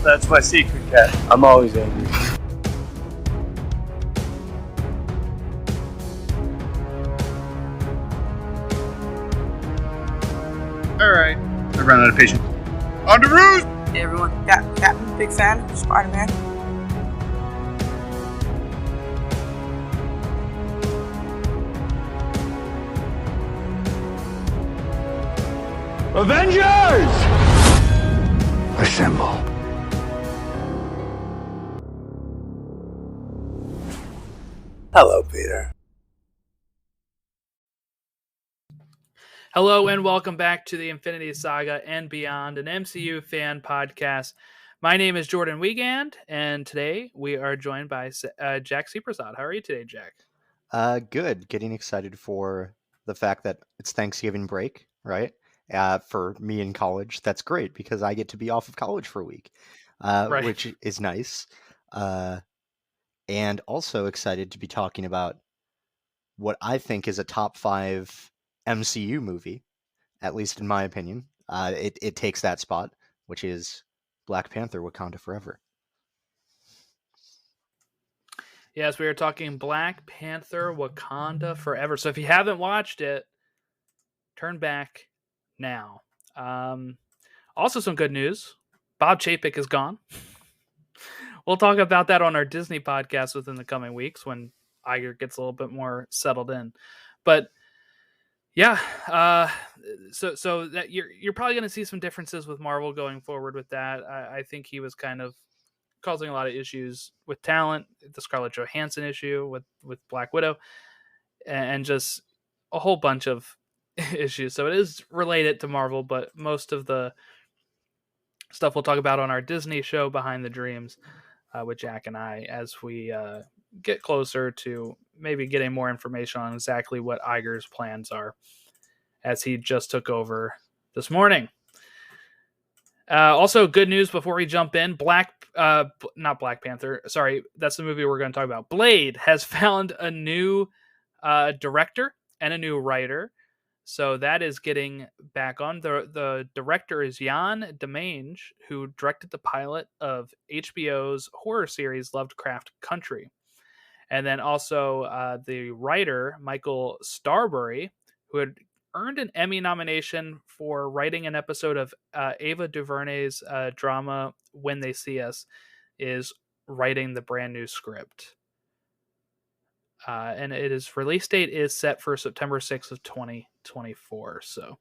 That's my secret, cat. I'm always angry. Alright. I ran out of patience. On the roost! Hey everyone, Captain, big fan of Spider-Man. Avengers! Assemble. Hello, Peter. Hello and welcome back to the Infinity Saga and Beyond, an MCU fan podcast. My name is Jordan Wiegand, and today we are joined by Jack Sewpersaud. How are you today, Jack? Good. Getting excited for the fact that it's Thanksgiving break, right? For me in college, that's great because I get to be off of college for a week, Right. which is nice. And also excited to be talking about what I think is a top 5 MCU movie, at least in my opinion. It takes that spot, which is Black Panther Wakanda Forever. Yes, we are talking Black Panther Wakanda Forever. So if you haven't watched it, turn back now. Also some good news. Bob Chapek is gone. We'll talk about that on our Disney podcast within the coming weeks when Iger gets a little bit more settled in. But yeah, so that you're probably going to see some differences with Marvel going forward with that. I think he was kind of causing a lot of issues with talent, the Scarlett Johansson issue with Black Widow, and just a whole bunch of issues. So it is related to Marvel, but most of the stuff we'll talk about on our Disney show Behind the Dreams with Jack and I as we get closer to maybe getting more information on exactly what Iger's plans are, as he just took over this morning. Also, good news before we jump in: not Black Panther. Sorry, that's the movie we're going to talk about. Blade has found a new director and a new writer, so that is getting back on. The director is Jan Demange, who directed the pilot of HBO's horror series Lovecraft Country. And then also the writer, Michael Starbury, who had earned an Emmy nomination for writing an episode of Ava DuVernay's drama When They See Us, is writing the brand new script. And its release date is set for September 6th of 2024. So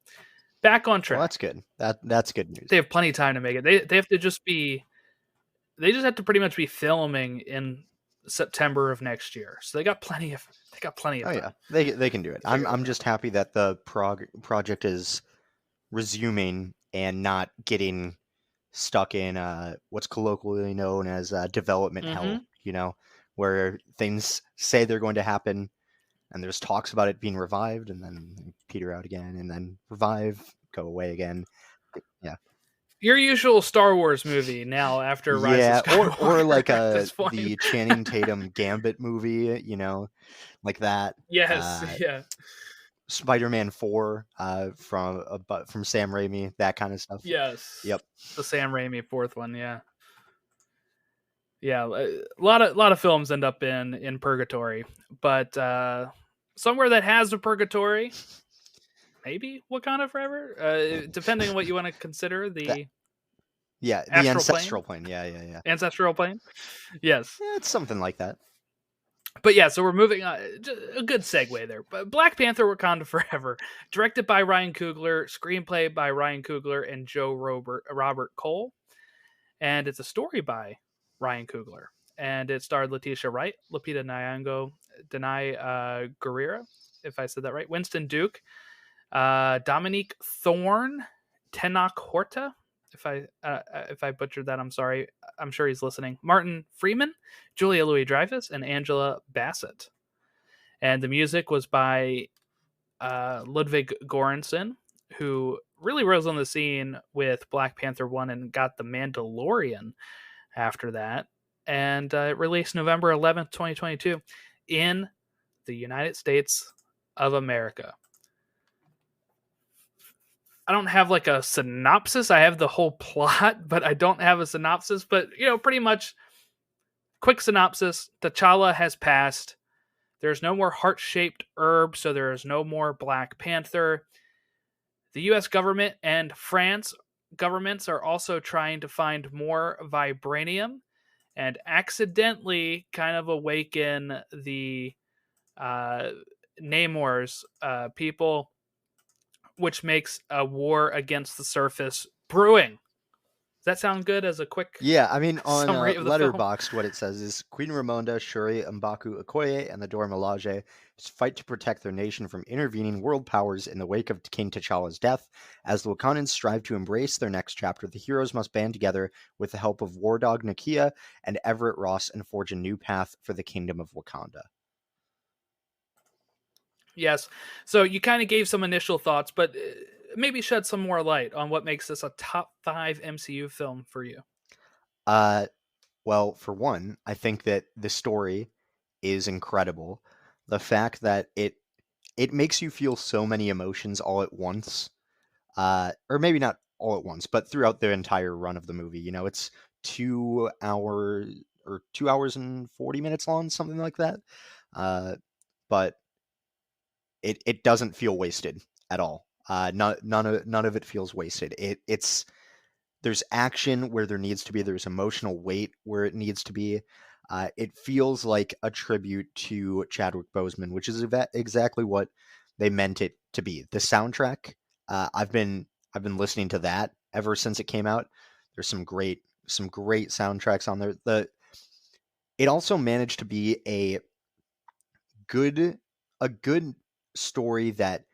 back on track. Well, that's good. That's good news. They have plenty of time to make it. They have to just have to pretty much be filming in September of next year, so they got plenty of time. Yeah, they can do it. I'm just happy that the project is resuming and not getting stuck in what's colloquially known as development hell. You know, where things say they're going to happen, and there's talks about it being revived, and then peter out again, and then revive, go away again. Yeah. Your usual Star Wars movie now after Rise of Skywalker. or like the Channing Tatum Gambit movie, you know, like that. Yes, yeah. Spider-Man 4 from Sam Raimi, that kind of stuff. Yes. Yep. The Sam Raimi fourth one, yeah. Yeah, a lot of films end up in purgatory, but somewhere that has a purgatory, maybe Wakanda Forever, depending on what you want to consider the ancestral plane. Yeah. Ancestral plane. Yes. Yeah, it's something like that. But yeah, so we're moving on. A good segue there. But Black Panther Wakanda Forever, directed by Ryan Coogler, screenplay by Ryan Coogler and Joe Robert Cole. And it's a story by Ryan Coogler. And it starred Letitia Wright, Lupita Nyong'o, Denai Guerrero, if I said that right, Winston Duke, Dominique Thorne, Tenoch Horta. If I butchered that, I'm sorry. I'm sure he's listening. Martin Freeman, Julia Louis-Dreyfus, and Angela Bassett. And the music was by Ludwig Göransson, who really rose on the scene with Black Panther 1 and got The Mandalorian after that. And it released November 11th, 2022 in the United States of America. I don't have like a synopsis. I have the whole plot, but I don't have a synopsis. But pretty much quick synopsis: T'Challa has passed. There's no more heart-shaped herb, so there is no more Black Panther. The U.S. government and France governments are also trying to find more vibranium and accidentally kind of awaken the Namor's people, which makes a war against the surface brewing. Does that sound good as a quick Yeah, I mean, on summary of the film? Letterboxd, what it says is Queen Ramonda, Shuri, M'Baku Okoye, and the Dora Milaje fight to protect their nation from intervening world powers in the wake of King T'Challa's death. As the Wakandans strive to embrace their next chapter, the heroes must band together with the help of War Dog Nakia and Everett Ross and forge a new path for the Kingdom of Wakanda. Yes. So you kind of gave some initial thoughts, but maybe shed some more light on what makes this a top 5 MCU film for you. Well, for one, I think that the story is incredible. The fact that it makes you feel so many emotions all at once, or maybe not all at once, but throughout the entire run of the movie. It's 2 hours or 2 hours and 40 minutes long, something like that. But it doesn't feel wasted at all. None of it feels wasted. It's there's action where there needs to be. There's emotional weight where it needs to be. It feels like a tribute to Chadwick Boseman, which is exactly what they meant it to be. The soundtrack, I've been listening to that ever since it came out. There's some great soundtracks on there. It also managed to be a good story that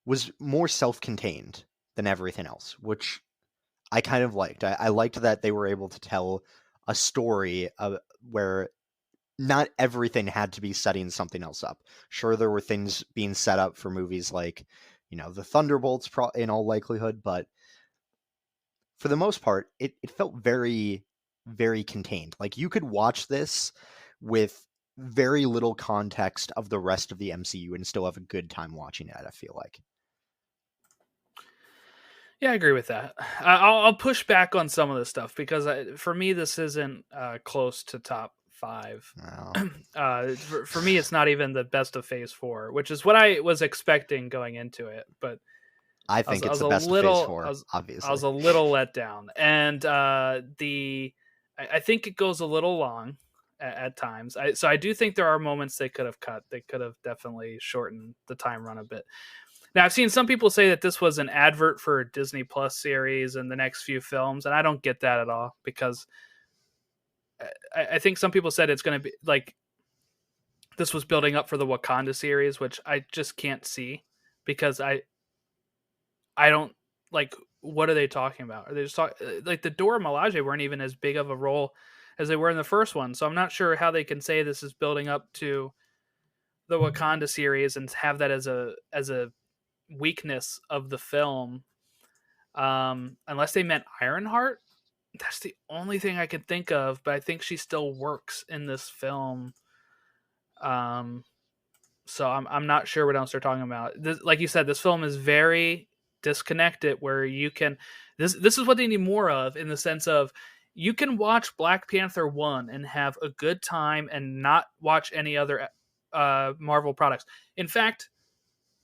was more self-contained than everything else, which I kind of liked. I liked that they were able to tell a story where not everything had to be setting something else up. Sure, there were things being set up for movies like, the Thunderbolts in all likelihood, but for the most part, it felt very, very contained. Like, you could watch this with very little context of the rest of the MCU and still have a good time watching it, I feel like. Yeah, I agree with that. I'll push back on some of this stuff because for me, this isn't close to top 5. Oh. For me, it's not even the best of Phase 4, which is what I was expecting going into it. But I think it's the best of Phase 4, obviously. I was a little let down. And I think it goes a little long at times. So I do think there are moments they could have cut. They could have definitely shortened the time run a bit. Now, I've seen some people say that this was an advert for a Disney Plus series and the next few films, and I don't get that at all because I think some people said it's going to be like this was building up for the Wakanda series, which I just can't see because I don't like. What are they talking about? Are they just like the Dora Milaje weren't even as big of a role as they were in the first one, so I'm not sure how they can say this is building up to the Wakanda series and have that as a weakness of the film, unless they meant Ironheart. That's the only thing I can think of, but I think she still works in this film. So I'm not sure what else they're talking about. Like you said, this film is very disconnected where you can this is what they need more of, in the sense of you can watch Black Panther 1 and have a good time and not watch any other Marvel products. In fact,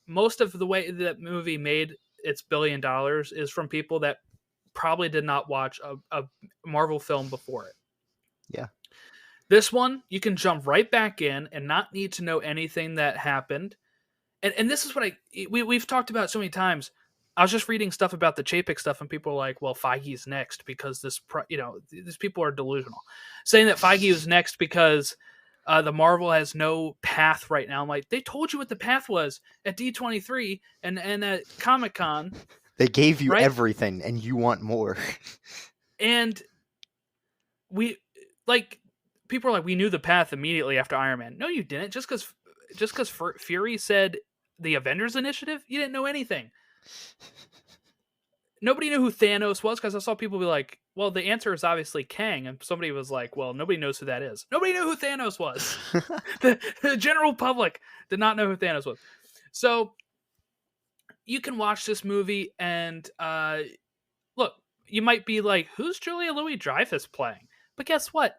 most of the way that movie made its $1 billion is from people that probably did not watch a Marvel film before it. Yeah. This one, you can jump right back in and not need to know anything that happened. And this is what we've talked about so many times. I was just reading stuff about the Chapek stuff, and people are like, well, Feige's next because these people are delusional. Saying that Feige is next because the Marvel has no path right now. I'm like, they told you what the path was at D23 and at Comic-Con. They gave you everything, and you want more. And people are like, we knew the path immediately after Iron Man. No, you didn't. Just because Fury said the Avengers Initiative, you didn't know anything. Nobody knew who Thanos was, because I saw people be like, well, the answer is obviously Kang. And somebody was like, well, nobody knows who that is. Nobody knew who Thanos was. the general public did not know who Thanos was. So you can watch this movie and look, you might be like, who's Julia Louis-Dreyfus playing? But guess what?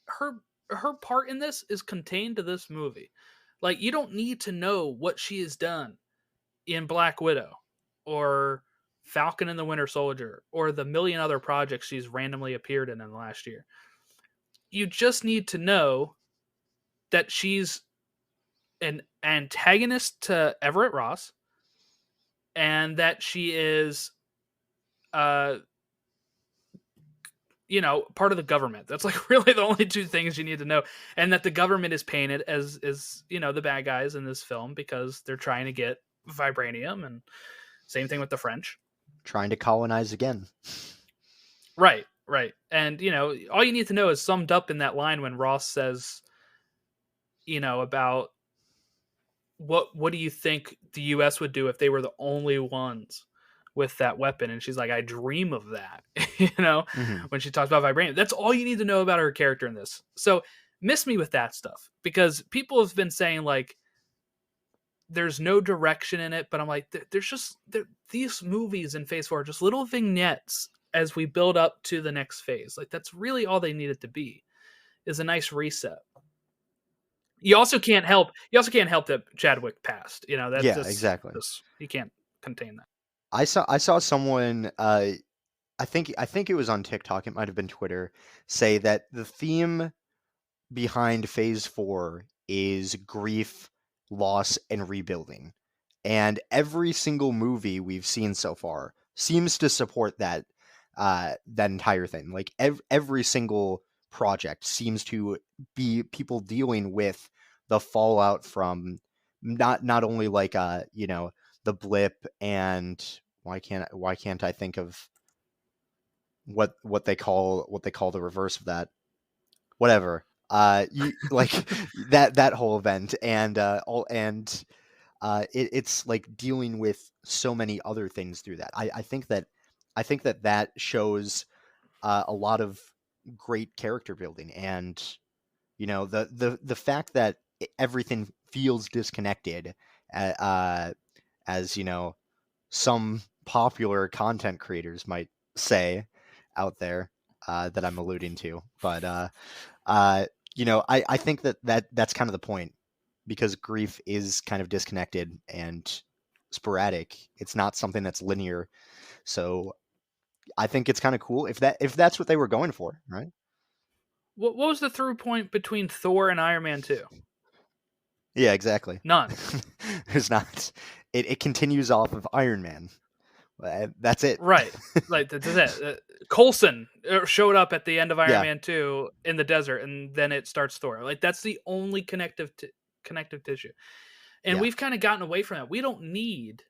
Her part in this is contained to this movie. Like, you don't need to know what she has done in Black Widow or Falcon and the Winter Soldier or the million other projects she's randomly appeared in the last year. You just need to know that she's an antagonist to Everett Ross and that she is part of the government. That's like really the only two things you need to know. And that the government is painted as the bad guys in this film because they're trying to get vibranium, and same thing with the French. Trying to colonize again. Right. And, all you need to know is summed up in that line when Ross says, about what do you think the US would do if they were the only ones with that weapon? And she's like, I dream of that, when she talks about vibranium. That's all you need to know about her character in this. So miss me with that stuff, because people have been saying like there's no direction in it, but I'm like, these movies in Phase 4 are just little vignettes as we build up to the next phase. Like, that's really all they needed to be, is a nice reset. You also can't help that Chadwick passed. Exactly. You can't contain that. I saw someone, I think it was on TikTok, it might have been Twitter, say that the theme behind Phase 4 is grief, loss, and rebuilding. And every single movie we've seen so far seems to support that entire thing. Like every single project seems to be people dealing with the fallout from not only like the blip, and why can't I think of what they call the reverse of that, whatever, like that whole event, and it's like dealing with so many other things through that. I think that shows a lot of great character building, and the fact that everything feels disconnected, as some popular content creators might say out there, that I'm alluding to. But I think that's kind of the point, because grief is kind of disconnected and sporadic. It's not something that's linear. So I think it's kind of cool if that's what they were going for, right? What was the through point between Thor and Iron Man 2? Yeah, exactly. None. There's not. It continues off of Iron Man. That's it. Right. Like, that's it. Coulson showed up at the end of Iron Yeah. Man 2 in the desert, and then it starts Thor. Like, that's the only connective tissue. And Yeah. we've kind of gotten away from that. We don't need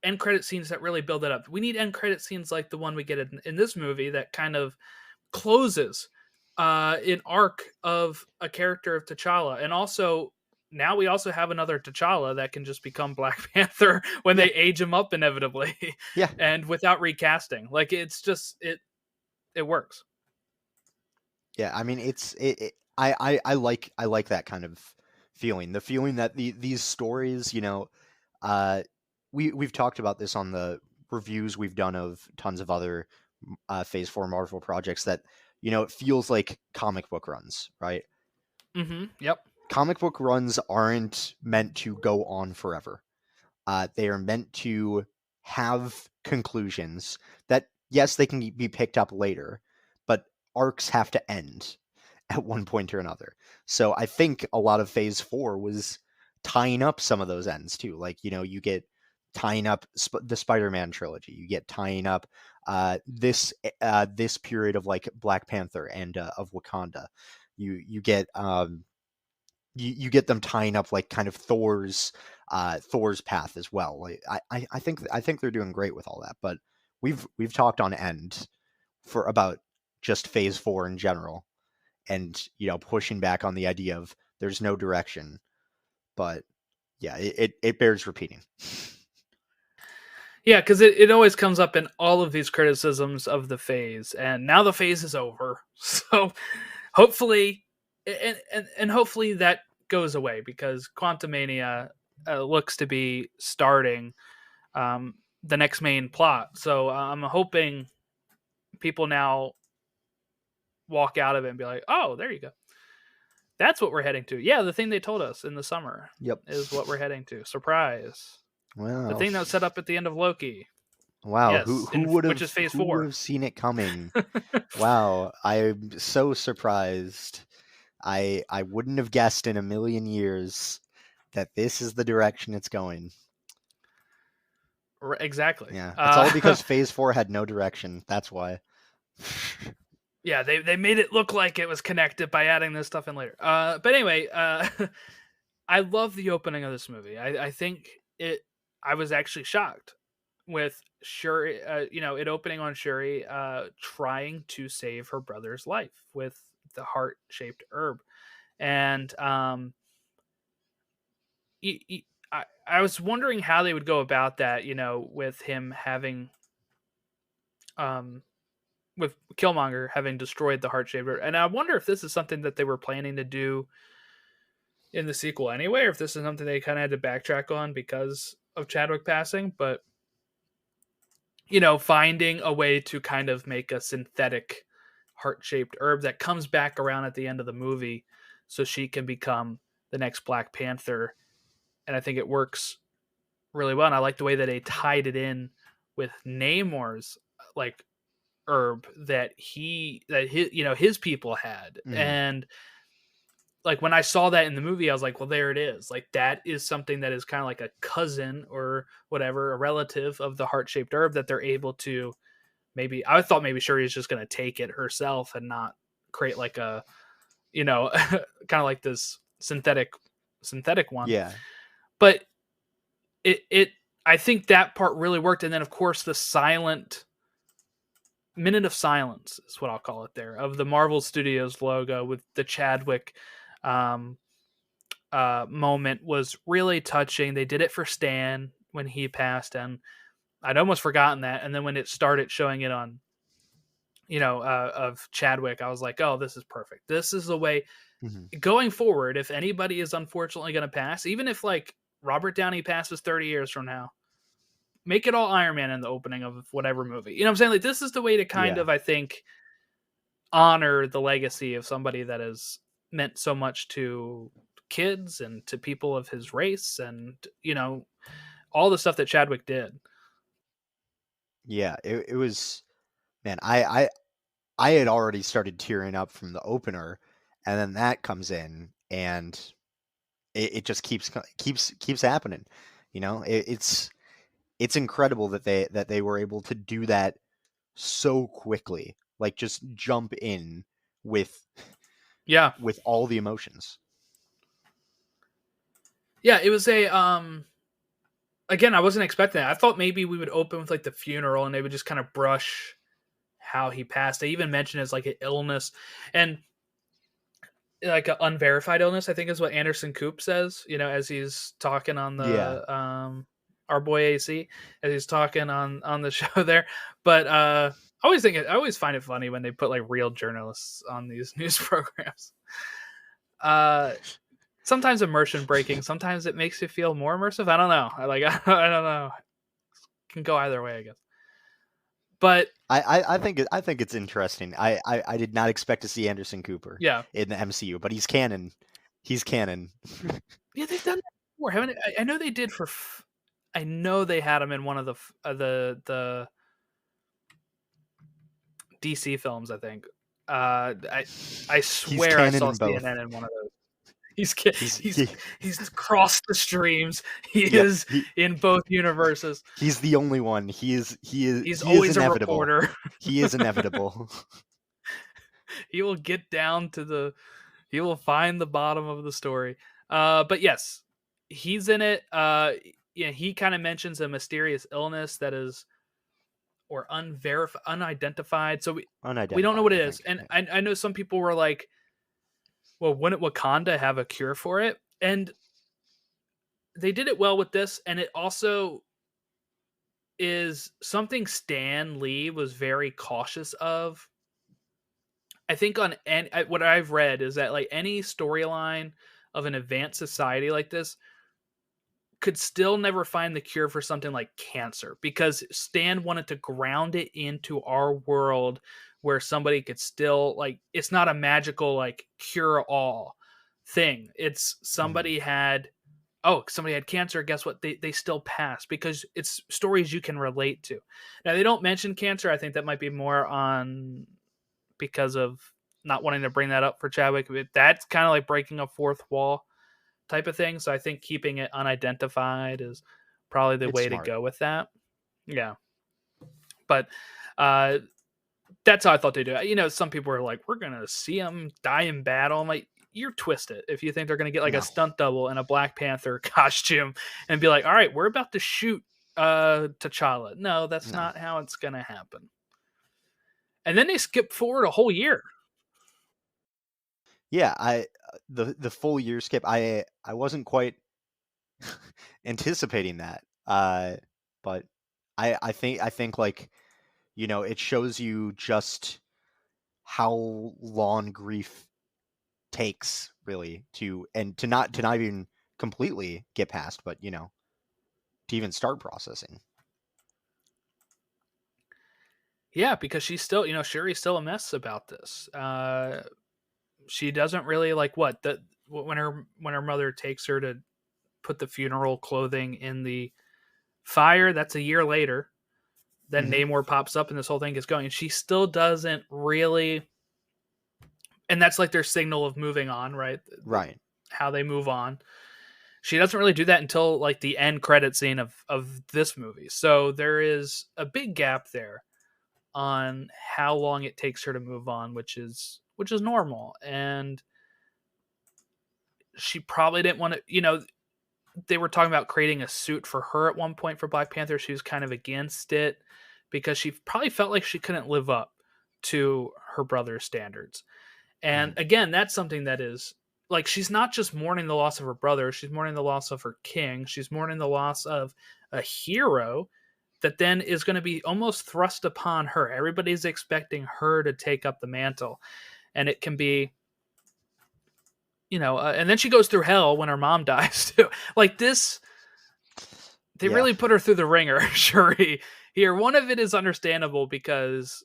end credit scenes that really build it up. We need end credit scenes like the one we get in this movie that kind of closes an arc of a character of T'Challa. And also, now we also have another T'Challa that can just become Black Panther when they age him up inevitably. Yeah. And without recasting. Like, it's just it works. Yeah, I mean, I like that kind of feeling. The feeling that these stories, we've talked about this on the reviews we've done of tons of other Phase 4 Marvel projects, that it feels like comic book runs, right? Mm-hmm. Yep. Comic book runs aren't meant to go on forever. They are meant to have conclusions that, yes, they can be picked up later, but arcs have to end at one point or another. So I think a lot of Phase 4 was tying up some of those ends too. Like, you get tying up the Spider-Man trilogy. You get tying up this period of like Black Panther and of Wakanda. You get you get them tying up like kind of Thor's path as well. Like, I think they're doing great with all that. But we've talked on end for about just Phase 4 in general, and pushing back on the idea of there's no direction. But yeah, it bears repeating. Yeah, because it always comes up in all of these criticisms of the phase, and now the phase is over. So hopefully, and hopefully that goes away, because Quantumania looks to be starting the next main plot. So I'm hoping people now walk out of it and be like, oh, there you go. That's what we're heading to. Yeah, the thing they told us in the summer is what we're heading to. Surprise. Wow. The thing that was set up at the end of Loki. Wow, Yes, which is phase who 4. would have seen it coming? Wow, I'm so surprised. I wouldn't have guessed in a million years that this is the direction it's going. Exactly. Yeah, it's all because Phase 4 had no direction. That's why. Yeah, they made it look like it was connected by adding this stuff in later. But anyway, I love the opening of this movie. I think I was actually shocked with Shuri, it opening on Shuri trying to save her brother's life with the heart-shaped herb. And I was wondering how they would go about that, with him having with Killmonger having destroyed the heart-shaped herb. And I wonder if this is something that they were planning to do in the sequel anyway, or if this is something they kind of had to backtrack on because of Chadwick passing. But finding a way to kind of make a synthetic heart-shaped herb that comes back around at the end of the movie so she can become the next Black Panther. And I think it works really well. And I like the way that they tied it in with Namor's like herb that his people had. Mhm. And like when I saw that in the movie, I was like, well, there it is. Like that is something that is kind of like a cousin or whatever, a relative of the heart-shaped herb that they're able to I thought maybe Shuri's just going to take it herself and not create like a, kind of like this synthetic one. Yeah. But I think that part really worked. And then of course the minute of silence is what I'll call it there, of the Marvel Studios logo with the Chadwick moment was really touching. They did it for Stan when he passed, and I'd almost forgotten that. And then when it started showing it on, of Chadwick, I was like, oh, this is perfect. This is the way going forward. If anybody is unfortunately going to pass, even if like Robert Downey passes 30 years from now, make it all Iron Man in the opening of whatever movie. You know what I'm saying? Like this is the way to kind of, I think, honor the legacy of somebody that has meant so much to kids and to people of his race and, all the stuff that Chadwick did. Yeah, it was, man, I had already started tearing up from the opener, and then that comes in and it just keeps happening. It's incredible that they were able to do that so quickly. Like just jump in with all the emotions. Yeah, it was again, I wasn't expecting that. I thought maybe we would open with like the funeral and they would just kind of brush how he passed. They even mentioned it's like an illness and like an unverified illness, I think is what Anderson Coop says, as he's talking on the our boy AC, as he's talking on the show there. But I always find it funny when they put like real journalists on these news programs. Sometimes immersion breaking, sometimes it makes you feel more immersive. I don't know. I don't know. It can go either way, I guess. But I think it's interesting. I did not expect to see Anderson Cooper in the MCU, but he's canon. He's canon. Yeah, they've done that before, haven't they? I know they did I know they had him in one of the DC films, I think. I swear I saw CNN in one of those. He's crossed the streams. He is in both universes. He's the only one. He's always inevitable. A reporter. He is inevitable. He will get down to he will find the bottom of the story. But yes, he's in it. He kind of mentions a mysterious illness that is unidentified. So we don't know what it is. And I know some people were like, well, wouldn't Wakanda have a cure for it? And they did it well with this. And it also is something Stan Lee was very cautious of. I think what I've read is that like any storyline of an advanced society like this could still never find the cure for something like cancer, because Stan wanted to ground it into our world where somebody could still, like, it's not a magical, like, cure all thing. It's somebody had cancer. Guess what? They still pass, because it's stories you can relate to. Now, they don't mention cancer. I think that might be more on because of not wanting to bring that up for Chadwick. That's kind of like breaking a fourth wall type of thing. So I think keeping it unidentified is probably the way smart. to go with that. Yeah. But that's how I thought they do it. You know, some people are like, we're going to see him die in battle. I'm like, you're twisted if you think they're going to get like a stunt double in a Black Panther costume and be like, all right, we're about to shoot T'Challa. No, that's not how it's going to happen. And then they skip forward a whole year. Yeah, the full year skip, I wasn't quite anticipating that. But I think like, you know, it shows you just how long grief takes, really, to not even completely get past, but, you know, to even start processing. Yeah, because she's still, you know, Shuri's still a mess about this. She doesn't really like when her mother takes her to put the funeral clothing in the fire. That's a year later. Then Namor pops up and this whole thing gets going. And she still doesn't really, and that's like their signal of moving on, right? Right. How they move on. She doesn't really do that until like the end credit scene of this movie. So there is a big gap there on how long it takes her to move on, which is normal. And she probably didn't want to, you know, they were talking about creating a suit for her at one point for Black Panther. She was kind of against it because she probably felt like she couldn't live up to her brother's standards. And again, that's something that is like, she's not just mourning the loss of her brother. She's mourning the loss of her king. She's mourning the loss of a hero that then is going to be almost thrust upon her. Everybody's expecting her to take up the mantle. And it can be, you know, and then she goes through hell when her mom dies too. Like this, they really put her through the ringer, Shuri. Here, one of it is understandable because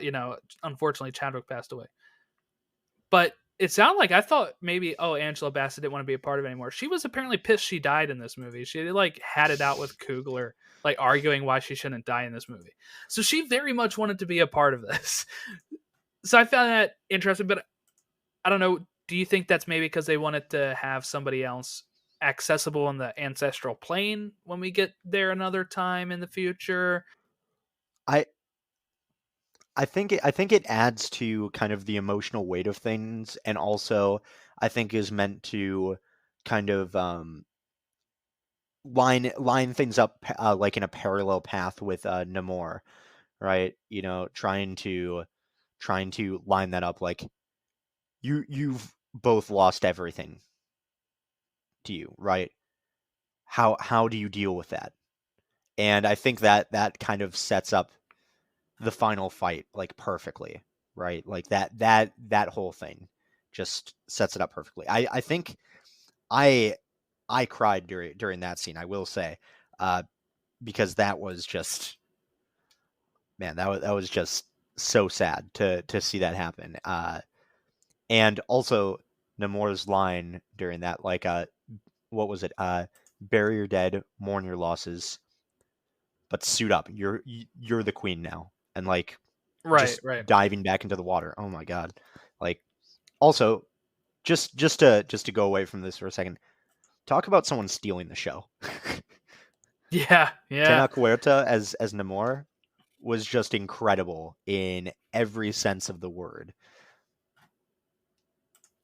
you know, unfortunately, Chadwick passed away. But it sounded like, I thought maybe, Angela Bassett didn't want to be a part of it anymore. She was apparently pissed she died in this movie. She like had it out with Coogler, like arguing why she shouldn't die in this movie. So she very much wanted to be a part of this. So I found that interesting, but I don't know. Do you think that's maybe because they wanted to have somebody else accessible in the ancestral plane when we get there another time in the future? I think it adds to kind of the emotional weight of things, and also I think is meant to kind of line things up like in a parallel path with Namor, right? You know, trying to line that up, like you've both lost everything to you, right? How do you deal with that? And I think that kind of sets up the final fight like perfectly, right? Like that whole thing just sets it up perfectly. I think I cried during that scene, I will say, because that was just, man, that was just so sad to see that happen. And also Namor's line during that, like, what was it? Bury your dead, mourn your losses, but suit up. You're the queen now, and like, Right. diving back into the water. Oh my god! Like, also, just to go away from this for a second, talk about someone stealing the show. Yeah. Tenoch Huerta as Namor was just incredible in every sense of the word.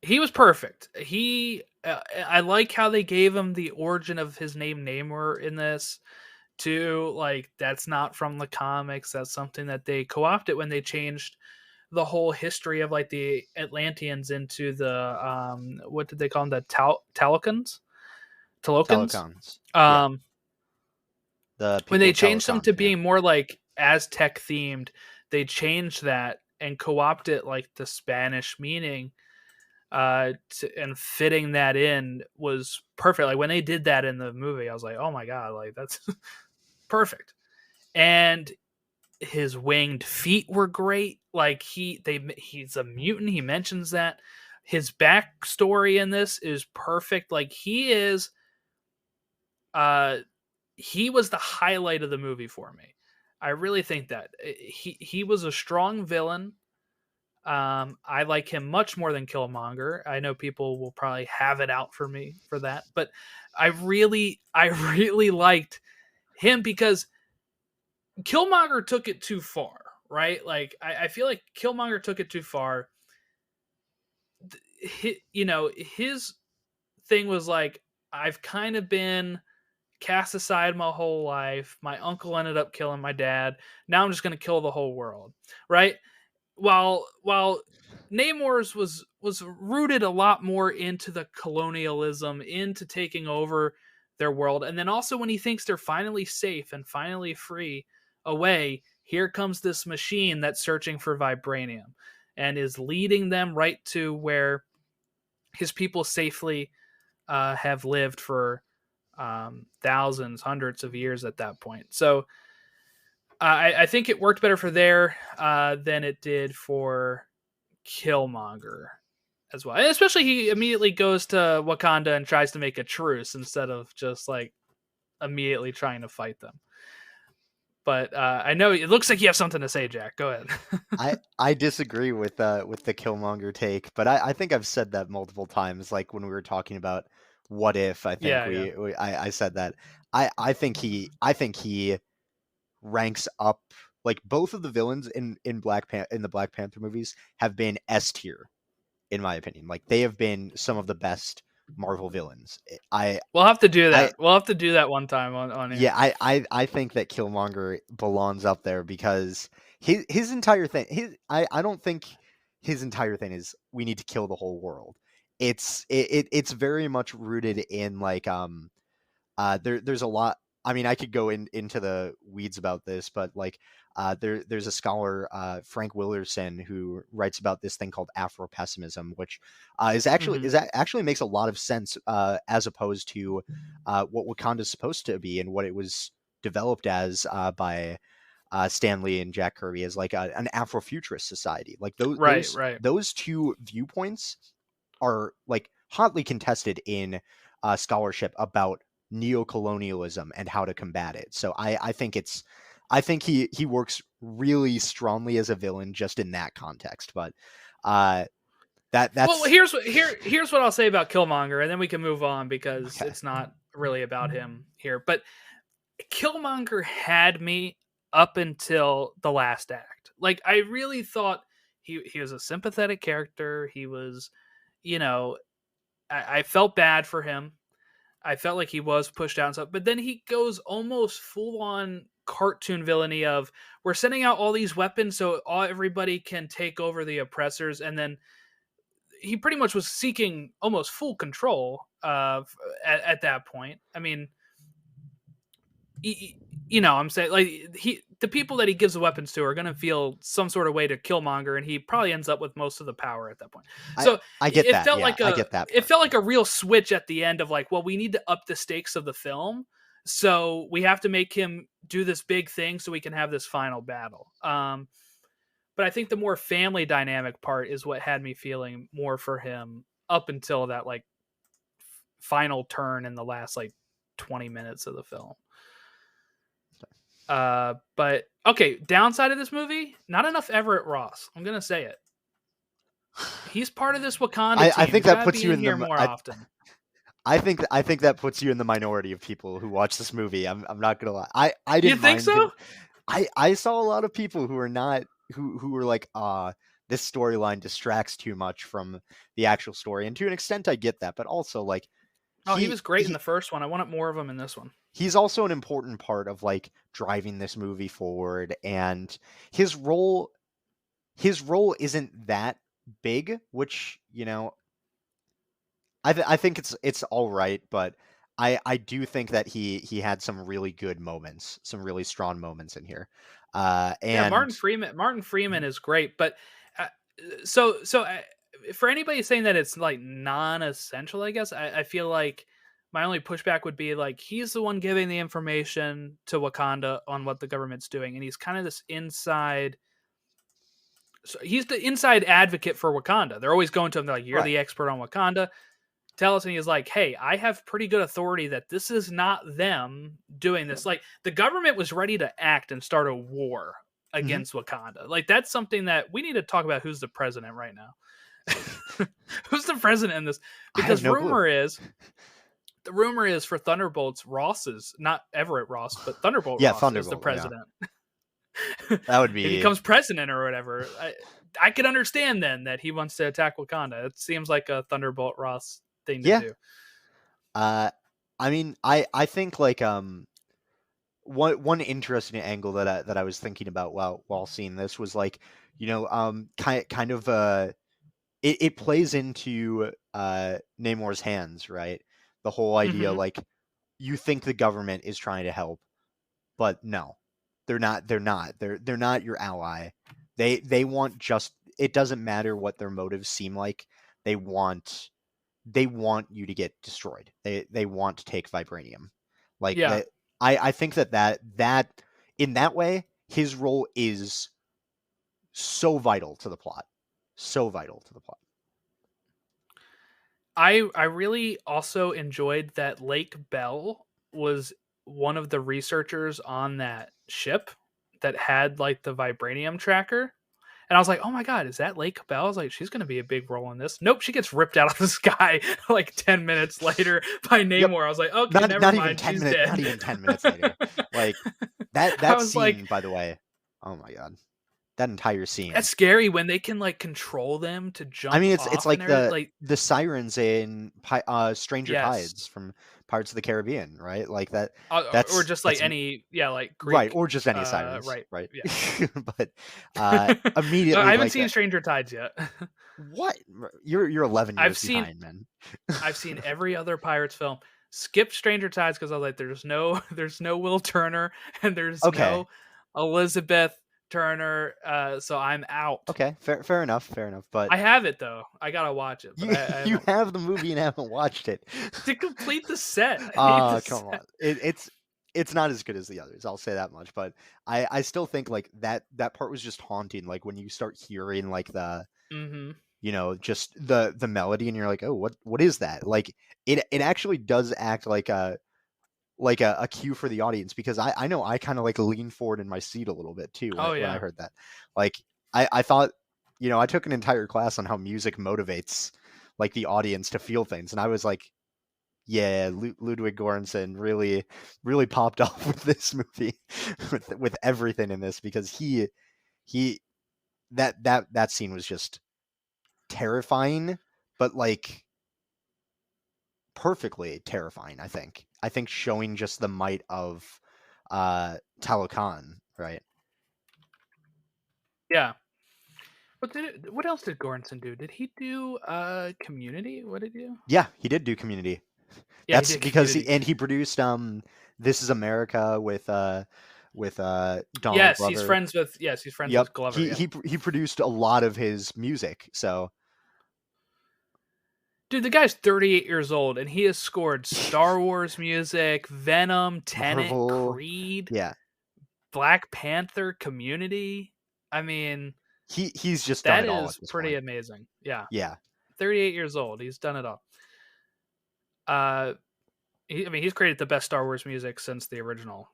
He was perfect. I like how they gave him the origin of his name Namor in this too. Like, that's not from the comics. That's something that they co-opted when they changed the whole history of like the Atlanteans into the what did they call them? The Talokans. When they changed them to being more like Aztec themed, they changed that and co-opted like the Spanish meaning and fitting that in was perfect. Like when they did that in the movie, I was like, oh my god, like that's perfect. And his winged feet were great. Like he's a mutant. He mentions that. His backstory in this is perfect. Like he was the highlight of the movie for me. I really think that he was a strong villain. I like him much more than Killmonger. I know people will probably have it out for me for that, but I really liked him because Killmonger took it too far, right? Like I feel like Killmonger took it too far. His thing was like, I've kind of been cast aside my whole life. My uncle ended up killing my dad. Now I'm just going to kill the whole world, right? While Namor's was rooted a lot more into the colonialism, into taking over their world, and then also when he thinks they're finally safe and finally free away, here comes this machine that's searching for vibranium and is leading them right to where his people safely have lived for thousands, hundreds of years at that point. So I think it worked better for there than it did for Killmonger as well. And especially he immediately goes to Wakanda and tries to make a truce instead of just like immediately trying to fight them. But I know it looks like you have something to say, Jack. Go ahead. I disagree with the Killmonger take, but I think I've said that multiple times. Like when we were talking about What If, I think I said that. I think he ranks up, like both of the villains in the Black Panther movies have been S tier, in my opinion. Like they have been some of the best Marvel villains. We'll have to do that. We'll have to do that one time on here. Yeah, I think that Killmonger belongs up there because his entire thing. I don't think his entire thing is we need to kill the whole world. It's very much rooted in like there's a lot. I mean, I could go into the weeds about this, but like there's a scholar, Frank Willerson, who writes about this thing called Afro-pessimism, which is actually makes a lot of sense as opposed to what Wakanda's supposed to be and what it was developed as by Stan Lee and Jack Kirby as like an Afrofuturist society. Like those two viewpoints are like hotly contested in scholarship about neocolonialism and how to combat it. So I think he works really strongly as a villain just in that context. But that's well. Here's what I'll say about Killmonger, and then we can move on because it's not really about him here. But Killmonger had me up until the last act. Like I really thought he was a sympathetic character. He was, I felt bad for him. I felt like he was pushed out and stuff, but then he goes almost full on cartoon villainy of we're sending out all these weapons so everybody can take over the oppressors. And then he pretty much was seeking almost full control at that point. I mean, I'm saying like the people that he gives the weapons to are going to feel some sort of way to Killmonger, and he probably ends up with most of the power at that point. So I get that. I get that. It felt like a real switch at the end of like, well, we need to up the stakes of the film, so we have to make him do this big thing so we can have this final battle. But I think the more family dynamic part is what had me feeling more for him up until that like final turn in the last like 20 minutes of the film. But okay, downside of this movie, not enough Everett Ross. I'm gonna say it. He's part of this Wakanda team. I think that puts you in here more often. I think that puts you in the minority of people who watch this movie. I'm not gonna lie. I didn't. You think so? I saw a lot of people who are not who were like, this storyline distracts too much from the actual story, and to an extent, I get that. But also, like, he was great in the first one. I wanted more of him in this one. He's also an important part of like driving this movie forward, and his role isn't that big, which I think it's all right, but I do think that he had some really good moments, some really strong moments in here. And Martin Freeman is great, but for anybody saying that it's like non-essential, I guess I feel like my only pushback would be like he's the one giving the information to Wakanda on what the government's doing, and he's kind of this inside. So he's the inside advocate for Wakanda. They're always going to him. They're like, "You're Right. the expert on Wakanda. Tell us." And he's like, "Hey, I have pretty good authority that this is not them doing this." Like the government was ready to act and start a war against Wakanda. Like that's something that we need to talk about. Who's the president right now? Who's the president in this? Because no clue. the rumor is for Thunderbolts, Ross is not Everett Ross, but Thunderbolt Yeah, Ross is the Thunderbolt. Yeah. president. That would If he be. becomes president or whatever, I could understand then that he wants to attack Wakanda. It seems like a Thunderbolt Ross thing to Yeah. do. I mean, I think like one interesting angle that I was thinking about while seeing this was like, you know, kind of it plays into Namor's hands, right? The whole idea, Mhm. like, you think the government is trying to help, but no, they're not. They're not. They're not your ally. They want just. It doesn't matter what their motives seem like. They want you to get destroyed. They want to take vibranium. Like Yeah. that. I think that in that way, his role is so vital to the plot. So vital to the plot. I really also enjoyed that Lake Bell was one of the researchers on that ship that had like the vibranium tracker. And I was like, oh my God, is that Lake Bell? I was like, she's going to be a big role in this. Nope, she gets ripped out of the sky like 10 minutes later by Namor. Yep. I was like, okay, never Not even mind, 10 she's minutes. dead. Not even 10 minutes later. Like I that was scene, like, by the way. Oh my God, that entire scene. that's scary when they can like control them to jump I mean, it's off. like And like, the sirens in Stranger yes. Tides from Pirates of the Caribbean, right? Like that. Or just like That's any, yeah, like right, Greek. or just any sirens, Right. right? Yeah. But I immediately, haven't like seen Stranger Tides yet. what? You're 11 I've years seen behind, man. I've seen every other Pirates film. Skip Stranger Tides because I was like, there's no Will Turner and there's Okay, no Elizabeth Turner, so I'm out. okay, fair enough, But I have it though. I gotta watch it, but you I you haven't have the movie and haven't watched it. to complete the set. I need the Come on. set. It's not as good as the others. I'll say that much. But I still think like that part was just haunting. Like when you start hearing like the Mm-hmm. just the melody and you're like, oh, what is that? Like it actually does act like a cue for the audience, because I know I kind of like leaned forward in my seat a little bit too Oh when I yeah. heard that. Like I thought, I took an entire class on how music motivates like the audience to feel things, and I was like, yeah, Ludwig Göransson really popped off with this movie, with everything in this, because he that scene was just terrifying, but like perfectly terrifying. I think showing just the might of Talokan, right? Yeah. What else did Goranson do? Did he do Community? What did he do? Yeah, he did do Community. Yeah, he That's did because Community. he produced This Is America with Donald Yes, Glover. he's friends with Yep. Glover. He, Yeah. he produced a lot of his music. So Dude, the guy's 38 years old and he has scored Star Wars music, Venom, Tenet, Marvel, Creed, yeah, Black Panther, Community. I mean, he's just done that it all at is this pretty point. amazing. Yeah. Yeah. 38 years old. He's done it all. He's created the best Star Wars music since the original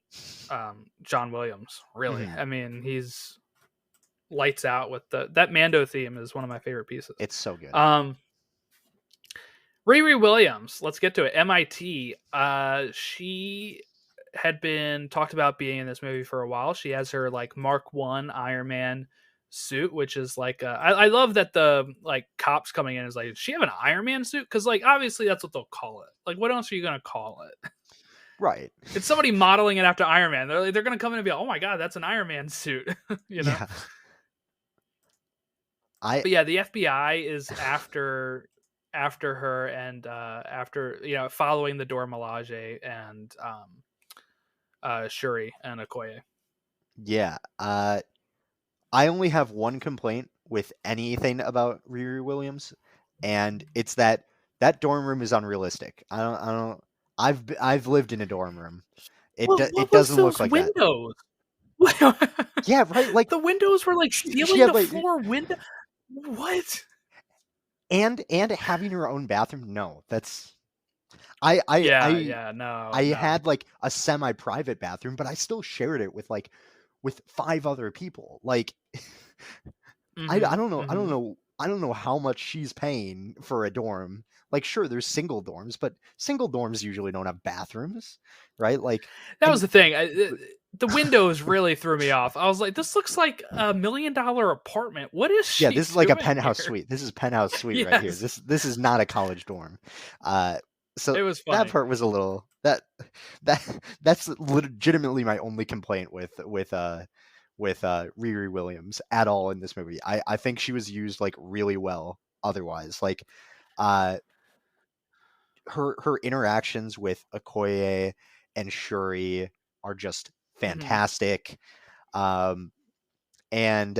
John Williams, really. Mhm. I mean, he's lights out with that Mando theme is one of my favorite pieces. It's so good. Riri Williams, let's get to it. MIT. She had been talked about being in this movie for a while. She has her like Mark 1 Iron Man suit, which is like I love that the like cops coming in is like, does she have an Iron Man suit? Because like obviously that's what they'll call it. Like what else are you gonna call it? Right. It's somebody modeling it after Iron Man. They're gonna come in and be like, oh my God, that's an Iron Man suit. Yeah. But yeah, the FBI is after her and after following the Dora Milaje and Shuri and Okoye. Yeah. I only have one complaint with anything about Riri Williams, and it's that dorm room is unrealistic. I've lived in a dorm room. What It was doesn't look those like that. windows? Yeah, right. Like the windows were like she ceiling had to like floor window. What? and having her own bathroom. No, that's Yeah, I no. had like a semi-private bathroom, but I still shared it with with 5 other people. Like I don't know. I don't know how much she's paying for a dorm. Like, sure, there's single dorms, but single dorms usually don't have bathrooms, right? Like, That was and the thing. The windows really threw me off. I was like, this looks like $1 million apartment. What is yeah, she this is like a doing penthouse here? suite. This is penthouse suite right here. Yes, This is not a college dorm. So it was that funny. part was a little that's legitimately my only complaint with Riri Williams at all in this movie. I think she was used like really well otherwise. Like uh her interactions with Okoye and Shuri are just Mhm. fantastic. Um and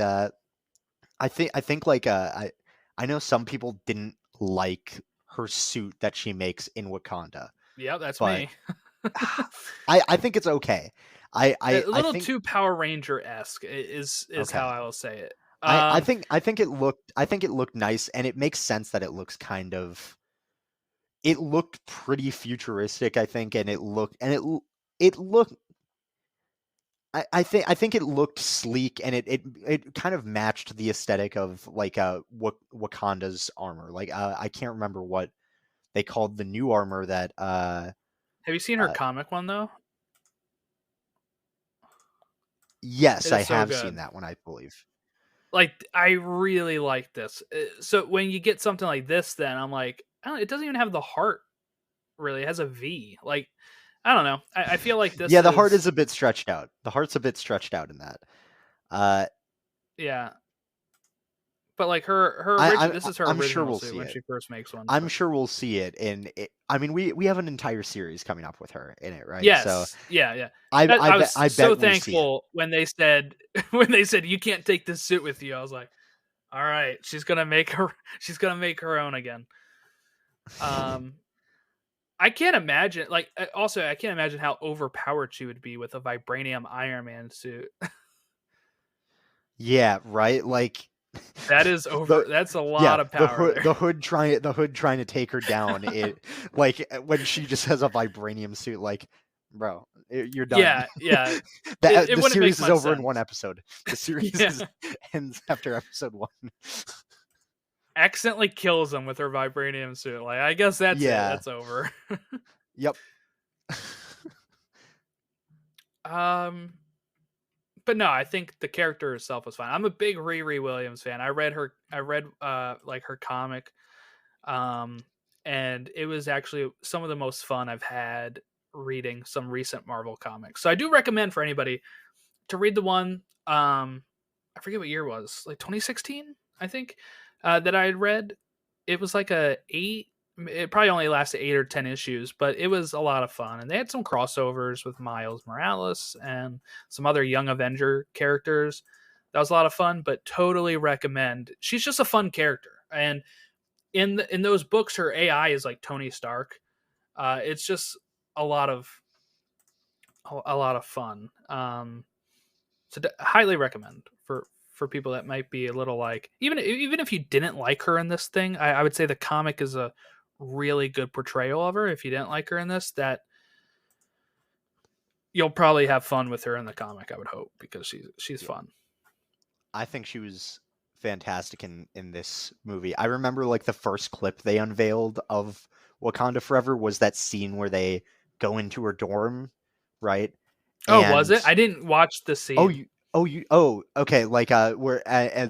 I think like I know some people didn't like her suit that she makes in Wakanda, Yeah, that's but me. I think it's okay. A I little think too Power Ranger esque is how okay. I will say it. I think it looked nice, and it makes sense that it looks kind of it looked pretty futuristic, I think, and it looked I think it looked sleek, and it kind of matched the aesthetic of like Wakanda's armor. Like I can't remember what they called the new armor that Have you seen her uh comic one though? yes, It I is so have seen good. that one, I believe. Like I really like this. So when you get something like this, then I'm like, I don't, it doesn't even have the heart. Really, it has a V. Like I don't know. I feel like this Yeah, the heart is is a bit stretched out. The heart's a bit stretched out in that. Uh yeah. But like her I original, this is her I'm sure original we'll suit see when it. she first makes one. I'm But sure we'll see it I mean we have an entire series coming up with her in it, right? So yes, yeah. I was I so bet we see it. thankful when they said when they said you can't take this suit with you. I was like, all right, she's gonna make her she's gonna make her own again. Um, I can't imagine like also I can't imagine how overpowered she would be with a vibranium Iron Man suit. Yeah, right? Like That is over. the That's a lot of power there. the hood trying to take her down it like when she just has a vibranium suit like bro you're done. Yeah. That It the wouldn't make series is much over in one sense. episode. The series Yeah, ends after episode 1. accidentally kills him with her vibranium suit. Like I guess that's it. Yeah. That's over. Yep. um, but no, I think the character herself was fine. I'm a big Riri Williams fan. I read like her comic, um, and it was actually some of the most fun I've had reading some recent Marvel comics. So I do recommend for anybody to read the one. I forget what year it was, like 2016, I think, that I had read. It was like a eight. It probably only lasted 8 or 10 issues, but it was a lot of fun. And they had some crossovers with Miles Morales and some other Young Avenger characters. That was a lot of fun, but totally recommend. She's just a fun character, and in those books, her AI is like Tony Stark. It's just a lot of a lot of fun. So highly recommend for people that might be a little like even if you didn't like her in this thing, I would say the comic is a really good portrayal of her. If you didn't like her in this, that you'll probably have fun with her in the comic. I would hope because she's Yeah. fun. I think she was fantastic in this movie. I remember like the first clip they unveiled of Wakanda Forever was that scene where they go into her dorm, right? Oh, was And it? I didn't watch the oh scene. okay, like where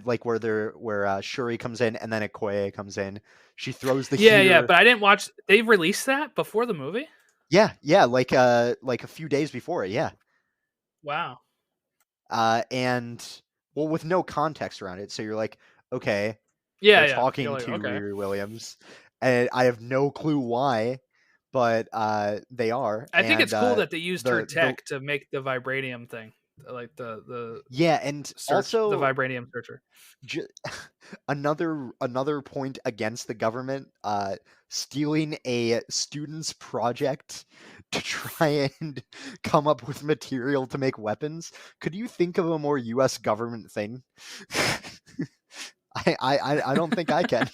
like where they're where Shuri comes in and then Okoye comes in. She throws the Yeah, heater. but I didn't watch. They released that before the movie. Yeah, like a few days before it, yeah. Wow. And well, with no context around it, so you're like, okay, they're Yeah. You're talking like, to okay. Riri Williams, and I have no clue why, but they are, I think and it's cool that they used her the tech to make the vibranium thing. like the Yeah, and search, the also vibranium searcher. ju- another point against the government stealing a student's project to try and come up with material to make weapons. Could you think of a more US government thing? I don't think I can.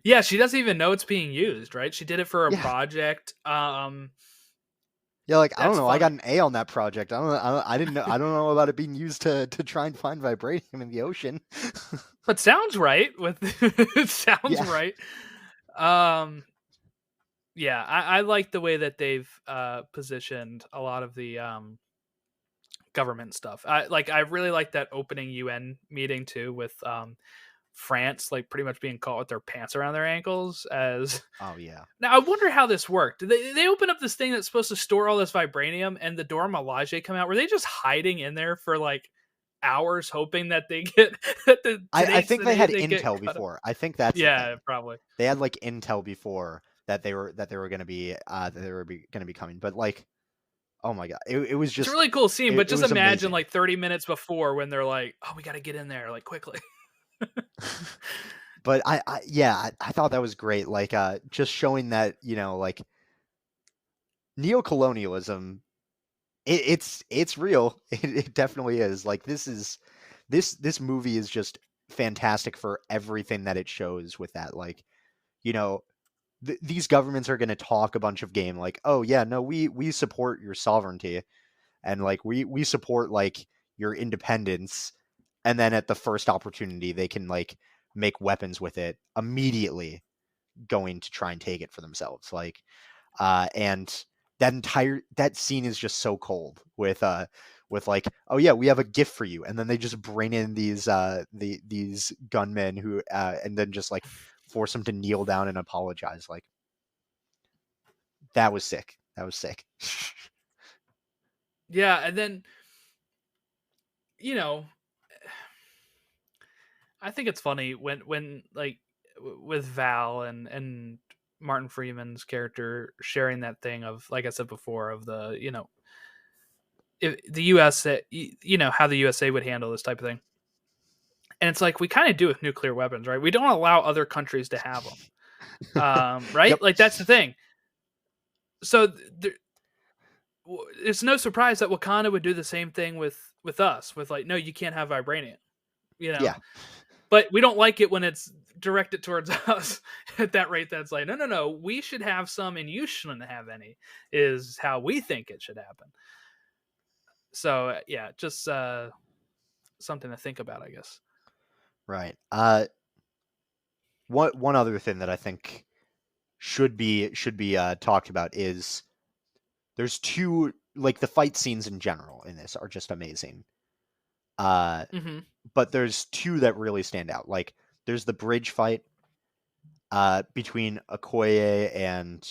Yeah, she doesn't even know it's being used, right? She did it for a Yeah. project. Yeah, like I don't That's know. I got an funny. A on that project. I didn't know. I don't know about it being used to try and find vibranium in the ocean. But sounds right with it sounds Yeah. right. Yeah, I like the way that they've positioned a lot of the government stuff. I really like that opening UN meeting too, with France like pretty much being caught with their pants around their ankles. As Oh yeah. now, I wonder how this worked. They open up this thing that's supposed to store all this vibranium, and the Dora Milaje come out. Were they just hiding in there for like hours, hoping that they get that I think they had they get intel cut up? before. I think that's the Yeah, thing. probably. They had like intel before that they were going to be coming. But like, oh my god, it was It's just a really cool scene, but it just was imagine amazing. like 30 minutes before when they're like, "Oh, we got to get in there like quickly." But I thought that was great. Like just showing that, you know, like neocolonialism, it's real. It definitely is. Like this movie is just fantastic for everything that it shows with that. Like, you know, these governments are going to talk a bunch of game like, oh yeah, no, we support your sovereignty, and like we support like your independence, and then at the first opportunity they can like make weapons with it immediately, going to try and take it for themselves. Like and that scene is just so cold with like, oh yeah, we have a gift for you, and then they just bring in these these gunmen who and then just like force them to kneel down and apologize. Like that was sick. That was sick. Yeah, and then you know, I think it's funny when like with Val and Martin Freeman's character sharing that thing of, like I said before, of the, you know, if the US, you know, how the USA would handle this type of thing. And it's like we kind of do with nuclear weapons, right? We don't allow other countries to have them. Right? Yep. Like that's the thing. So it's no surprise that Wakanda would do the same thing with us, with like, no, you can't have vibranium, you know. Yeah. But we don't like it when it's directed towards us at that rate. That's like, no, we should have some and you shouldn't have any, is how we think it should happen. So yeah, just something to think about, I guess. Right. One other thing that I think should be talked about is there's two, like the fight scenes in general in this are just amazing. Mm-hmm. But there's two that really stand out. Like there's the bridge fight between Okoye and,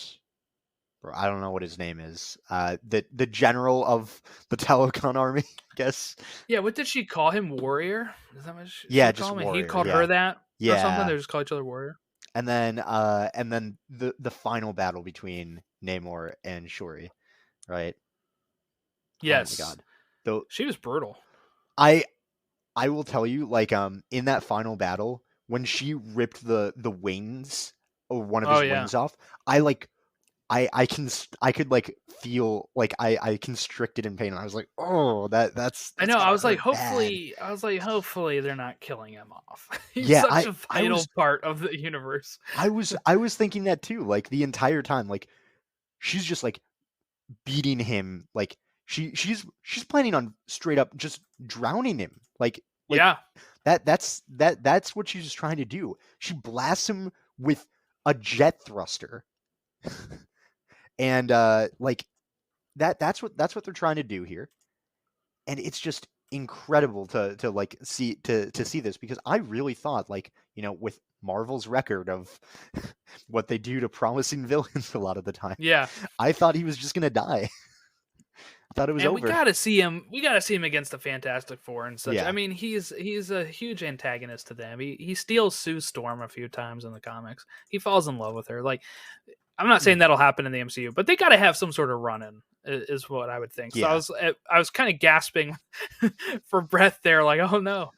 or I don't know what his name is. The general of the Talokan army, I guess. Yeah, what did she call him? Warrior? Is that what she Yeah, called just him? And he warrior. called Yeah. her that or something? Yeah. They just call each other warrior. And then the final battle between Namor and Shuri, right? Yes. Oh my god. Though She was brutal. I will tell you, like in that final battle when she ripped the wings, or one of his wings off, I could like feel like I constricted in pain, and I was like, oh, that's I know. I gotta was like, hurt bad. hopefully they're not killing him off. He's Yeah, such a I vital was part of the universe. I was thinking that too, like the entire time. Like she's just like beating him, like she's planning on straight up just drowning him. Like Yeah. that's what she's trying to do. She blasts him with a jet thruster. And like that's what they're trying to do here. And it's just incredible to like see this, because I really thought, like, you know, with Marvel's record of what they do to promising villains a lot of the time, Yeah. I thought he was just gonna die. I thought it was And over. we gotta see him against the Fantastic Four and such. Yeah. I mean, he's a huge antagonist to them. He steals Sue Storm a few times in the comics. He falls in love with her. Like, I'm not saying that'll happen in the MCU, but they gotta have some sort of run in is what I would think. So Yeah. I was kind of gasping for breath there, like, oh no.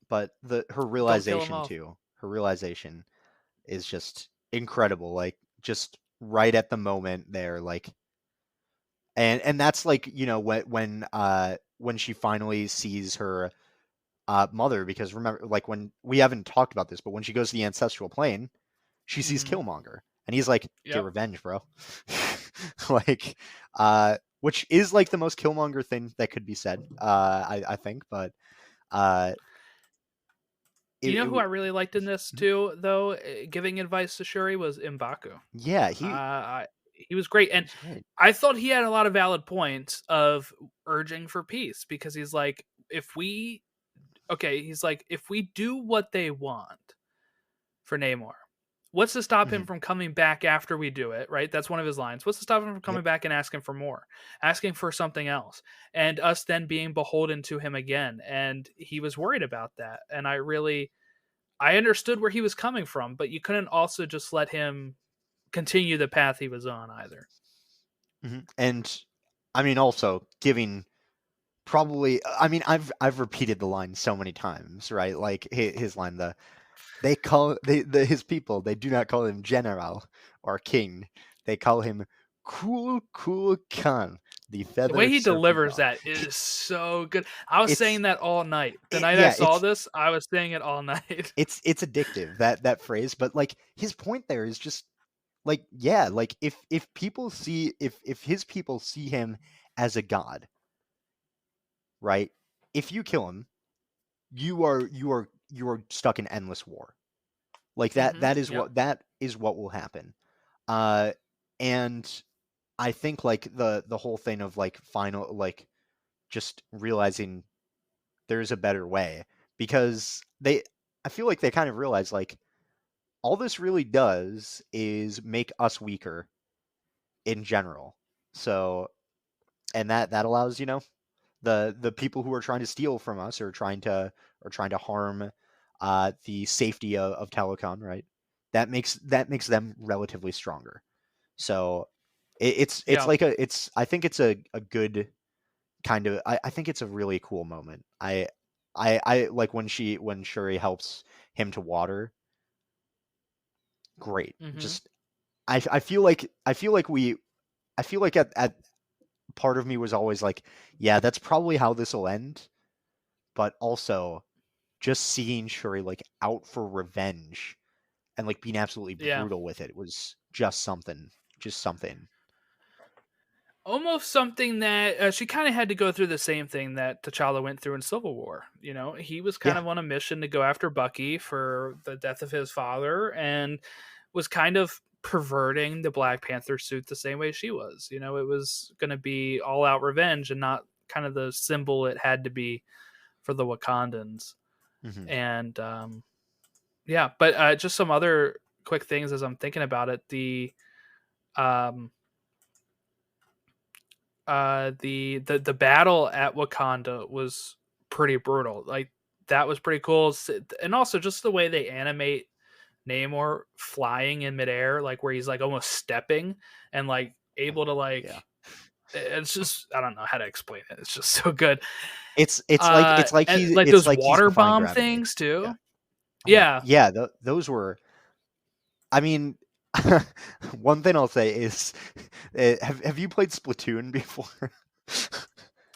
But her Don't kill him realization off. too. Her realization is just incredible. Like just right at the moment there, like, and that's like, you know, when she finally sees her mother, because remember, like, when we haven't talked about this, but when she goes to the ancestral plane, she sees Mhm. Killmonger, and he's like, "Get Yep. revenge, bro." Like, which is like the most Killmonger thing that could be said, I think, but uh, You know it who I really liked in this too, though, giving advice to Shuri was M'Baku. yeah, He was great, and he's great. I thought he had a lot of valid points of urging for peace because he's like, if we do what they want for Namor, what's to stop him Mhm. from coming back after we do it, right? That's one of his lines. What's to stop him from Yep. coming back and asking for more, asking for something else, and us then being beholden to him again? And he was worried about that, and I understood where he was coming from, but you couldn't also just let him continue the path he was on either. And I mean, also giving probably. I mean, I've repeated the line so many times, right? Like his line, his people, they do not call him general or king. They call him Cool Khan, the The way feather he serpent delivers god. that is so good. I was It's saying that all night. The it, night I yeah, saw this, I was saying it all night. it's addictive, that phrase, but like his point there is just like, yeah, like if people see, if his people see him as a god, right? If you kill him, you are stuck in endless war. Like that is Yep. what will happen. Uh and I think like the whole thing of like final, like just realizing there's a better way, because I feel like they kind of realize like all this really does is make us weaker in general. So, and that allows, you know, the people who are trying to steal from us, or trying to harm the safety of Telecom, right? That makes them relatively stronger. So it's Yeah. like I think it's a good kind of, I think it's a really cool moment. I like when Shuri helps him to water. Great. hmm Just I feel like at part of me was always like, yeah, that's probably how this will end. But also, just seeing Shuri like out for revenge and like being absolutely Yeah. brutal with it was just something. Just something. Almost something that she kind of had to go through the same thing that T'Challa went through in Civil War. You know, he was kind Yeah. of on a mission to go after Bucky for the death of his father, and was kind of perverting the Black Panther suit the same way she was. You know, it was going to be all out revenge and not kind of the symbol it had to be for the Wakandans. hmm And yeah, but just some other quick things as I'm thinking about it. Um, the battle at Wakanda was pretty brutal. Like that was pretty cool, and also just the way they animate Namor flying in midair, like where he's like almost stepping and like able to like. Yeah. It's just I don't know how to explain it. It's just so good. And, like It's those like he's water defying bomb gravity. things Yeah. too. Oh my, Yeah. yeah. Those were. I mean, one thing I'll say is, have you played Splatoon before?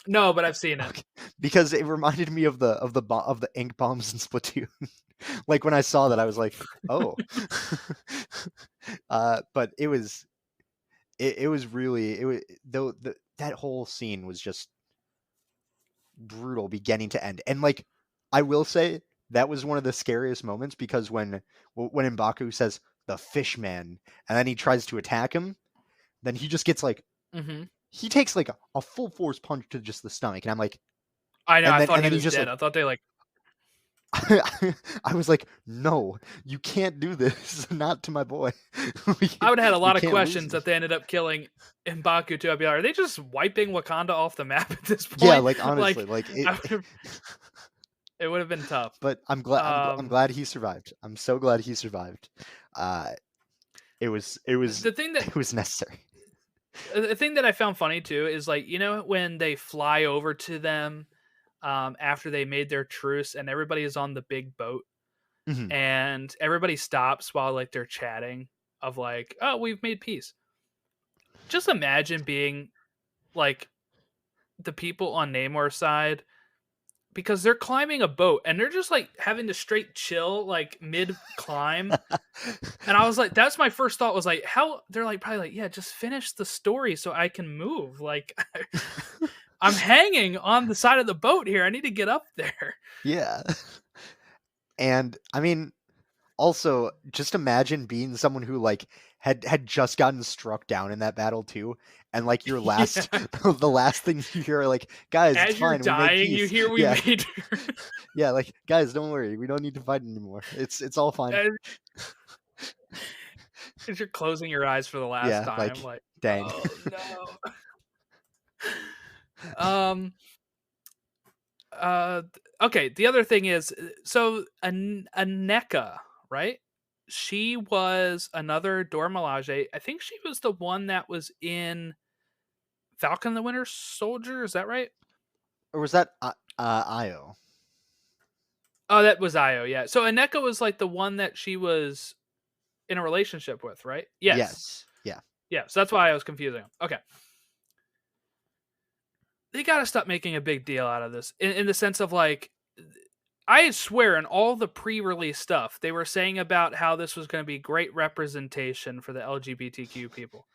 No, but I've seen it. Okay. Because it reminded me of the ink bombs in Splatoon. Like when I saw that, I was like, oh. But it was really, it was though that whole scene was just brutal, beginning to end. And like, I will say that was one of the scariest moments, because when M'Baku says the fish man, and then he tries to attack him, then he just gets like, hmm he takes like a full force punch to just the stomach, and I'm like, I know. I thought and he then he was just dead. like, I thought they like. I was like, no, you can't do this, not to my boy. I would have had a We lot of can't lose questions him. that they ended up killing M'Baku too. I'd be like, are they just wiping Wakanda off the map at this Yeah, point? like honestly, Like, like it. it would have been tough. But I'm Um, glad he survived. I'm so glad he survived. Uh, it was the thing that it was necessary. The thing that I found funny too is like, you know, when they fly over to them after they made their truce and everybody is on the big boat Mhm. and everybody stops while like they're chatting of like, oh, we've made peace. Just imagine being like the people on Namor's side because they're climbing a boat and they're just like having to straight chill like mid climb. And I was like, that's my first thought was like, how they're like, probably like, yeah, just finish the story so I can move. Like, I'm hanging on the side of the boat here. I need to get up there. Yeah. And I mean, also, just imagine being someone who like had just gotten struck down in that battle too, and like your last Yeah. the last thing you hear are like, guys, As it's you're fine, we made dying, you peace. hear we Yeah. made. Yeah, like guys, don't worry, we don't need to fight anymore. It's all fine. As you're closing your eyes for the last Yeah, time, like, like, dang. oh no. Okay, the other thing is so Aneka, right? She was another Dora Milaje. I think she was the one that was in Falcon the Winter Soldier, is that right? Or was that Io? Oh, that was Io, yeah. So Aneka was like the one that she was in a relationship with, right? Yes. Yeah. Yeah, so that's why I was confusing them. Okay. They got to stop making a big deal out of this in the sense of like, I swear in all the pre-release stuff, they were saying about how this was going to be great representation for the LGBTQ people.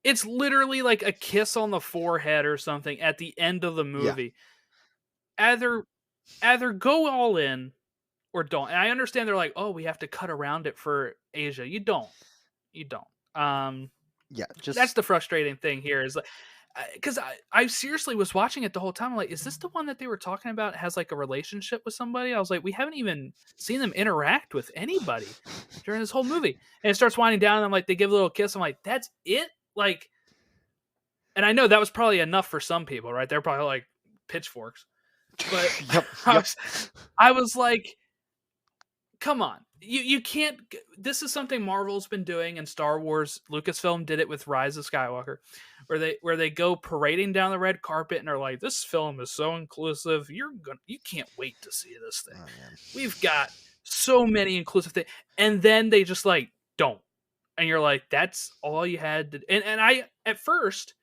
It's literally like a kiss on the forehead or something at the end of the movie. Yeah. Either go all in or don't. And I understand they're like, oh, we have to cut around it for Asia. You don't. Yeah, just That's the frustrating thing here is like, because I seriously was watching it the whole time. I'm like, is this the one that they were talking about has like a relationship with somebody? I was like, we haven't even seen them interact with anybody during this whole movie. And it starts winding down, and I'm like, they give a little kiss. I'm like, that's it? Like, and I know that was probably enough for some people, right? They're probably like pitchforks. But yep. I was like, come on. You can't. This is something Marvel's been doing in Star Wars. Lucasfilm did it with Rise of Skywalker, where they go parading down the red carpet and are like, "This film is so inclusive. You can't wait to see this thing. We've got so many inclusive things." And then they just like don't, and you're like, "That's all you had to." And I at first,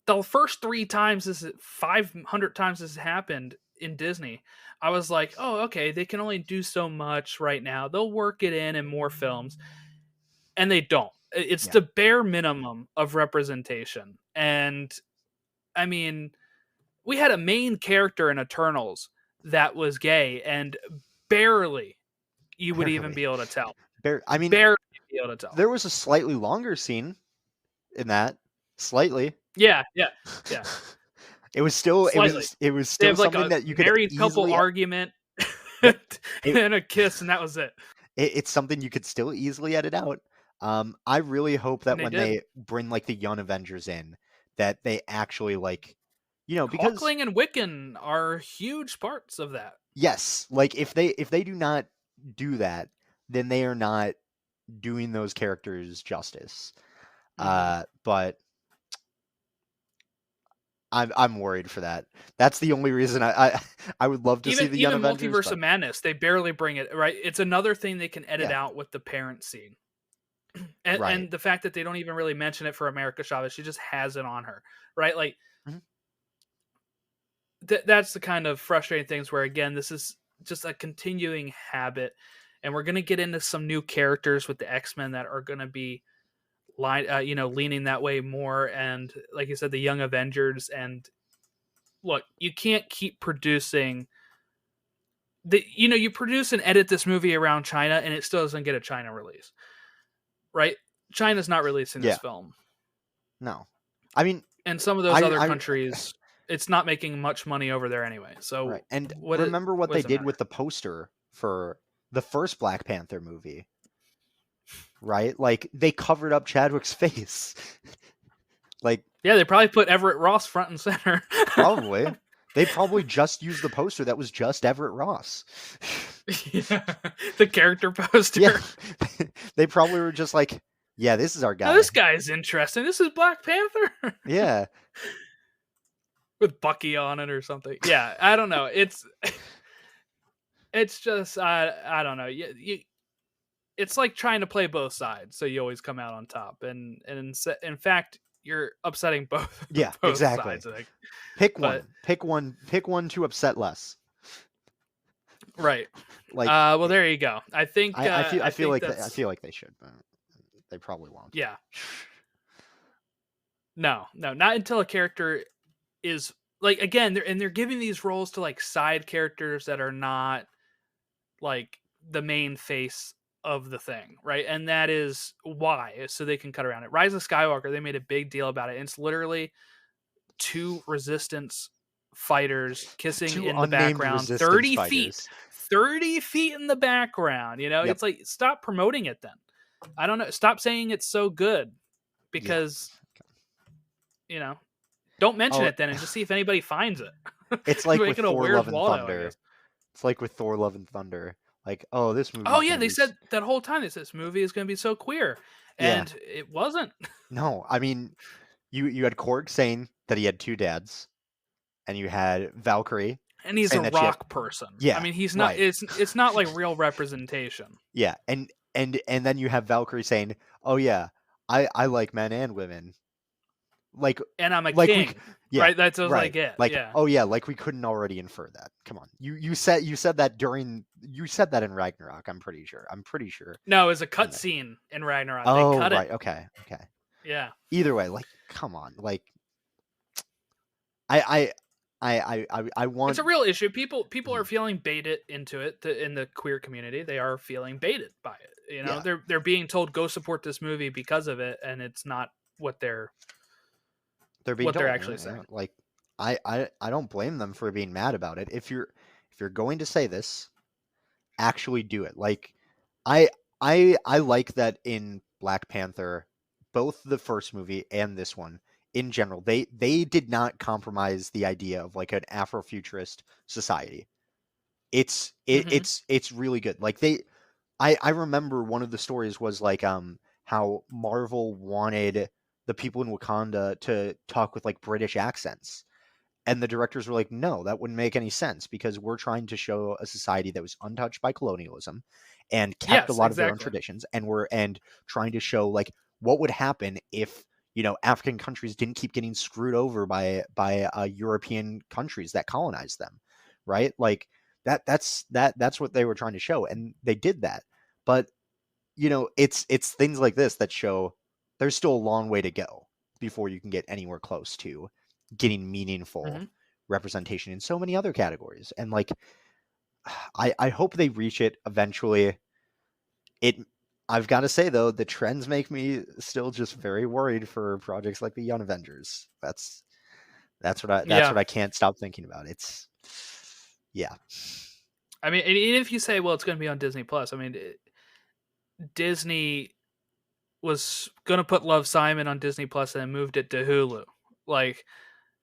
the first 3 times 500 times this happened in Disney, I was like, oh, okay, they can only do so much right now. They'll work it in more films. And they don't. It's the bare minimum of representation. And I mean, we had a main character in Eternals that was gay, and barely you would even be able to tell. Barely be able to tell. There was a slightly longer scene in that. Slightly. Yeah. It was still Slightly. it was still something like that you could married couple argument and a kiss, and that was it. It's something you could still easily edit out. I really hope that when they bring like the Young Avengers in, that they actually like, you know, because Hulkling and Wiccan are huge parts of that. Yes, like if they do not do that, then they are not doing those characters justice. But I'm worried for that. That's the only reason I would love to see the Young Avengers. Multiverse of Madness, they barely bring it, right? It's another thing they can edit out with the parent scene. And the fact that they don't even really mention it for America Chavez, she just has it on her, right? Like, that's the kind of frustrating things where, again, this is just a continuing habit. And we're going to get into some new characters with the X-Men that are going to be leaning that way more, and like you said, the Young Avengers. And look, you can't keep producing you produce and edit this movie around China, and it still doesn't get a China release, right? China's not releasing this film. No, I mean, and some of those other countries, it's not making much money over there anyway. So, and remember what they did with the poster for the first Black Panther movie. Right? Like, they covered up Chadwick's face. Like, yeah, they probably put Everett Ross front and center. Probably. They probably just used the poster that was just Everett Ross. Yeah, the character poster. Yeah. They probably were just like, Yeah, this is our Now guy. this guy is interesting. This is Black Panther Yeah. with Bucky on it or something. Yeah, I don't know. It's just I don't know. It's like trying to play both sides, so you always come out on top. And in fact, you're upsetting both Yeah, both exactly. sides. I think. Pick But- one. Pick one to upset less. Right. Like, well, there you go. I think I feel like that's, I feel like they should, but they probably won't. yeah. No, not until a character is like, again, they're giving these roles to like side characters that are not like the main face of the thing, right? And that is why, so they can cut around it. Rise of Skywalker, they made a big deal about it. And it's literally two resistance fighters kissing Two in the unnamed background, resistance 30 fighters. feet. 30 feet in the background, you know? Yep. It's like, stop promoting it then. I don't know. Stop saying it's so good because, you know, don't mention it then and just see if anybody finds it. It's like with Making a Thor: Where's Love and Waldo, I Thunder. guess. It's like with Thor: Love and Thunder. Like, oh, this movie. Oh yeah, they said that whole time this movie is going to be so queer, and it wasn't. No, I mean, you had Korg saying that he had two dads, and you had Valkyrie, and he's a saying that she had- rock person. Yeah, I mean, he's not. right. It's not like real representation. Yeah, and then you have Valkyrie saying, "Oh yeah, I like men and women." Like, And I'm a like king, right? That's what I get. Like, yeah. oh yeah, like we couldn't already infer that. Come on, you said that in Ragnarok. I'm pretty sure. No, it was a cut scene in Ragnarok. Oh They cut right, it. okay. Yeah. Either way, like, come on, like, I want. It's a real issue. People are feeling baited into it in the queer community. They are feeling baited by it. You know, they're being told go support this movie because of it, and it's not what they're being told, actually saying. Like, I don't blame them for being mad about it. If you're going to say this, actually do it. Like, I like that in Black Panther, both the first movie and this one in general, they did not compromise the idea of like an Afrofuturist society. It's really good. Like, I remember one of the stories was like how Marvel wanted the people in Wakanda to talk with like British accents. And the directors were like, no, that wouldn't make any sense because we're trying to show a society that was untouched by colonialism and kept a lot of their own traditions. And trying to show like what would happen if, you know, African countries didn't keep getting screwed over by European countries that colonized them. Right. Like that's what they were trying to show. And they did that. But, you know, it's things like this that show there's still a long way to go before you can get anywhere close to getting meaningful representation in so many other categories. And like, I hope they reach it eventually. I've got to say though, the trends make me still just very worried for projects like the Young Avengers. That's what I can't stop thinking about. It's I mean, even if you say, well, it's going to be on Disney Plus. I mean, Disney was going to put Love, Simon on Disney Plus and then moved it to Hulu. Like,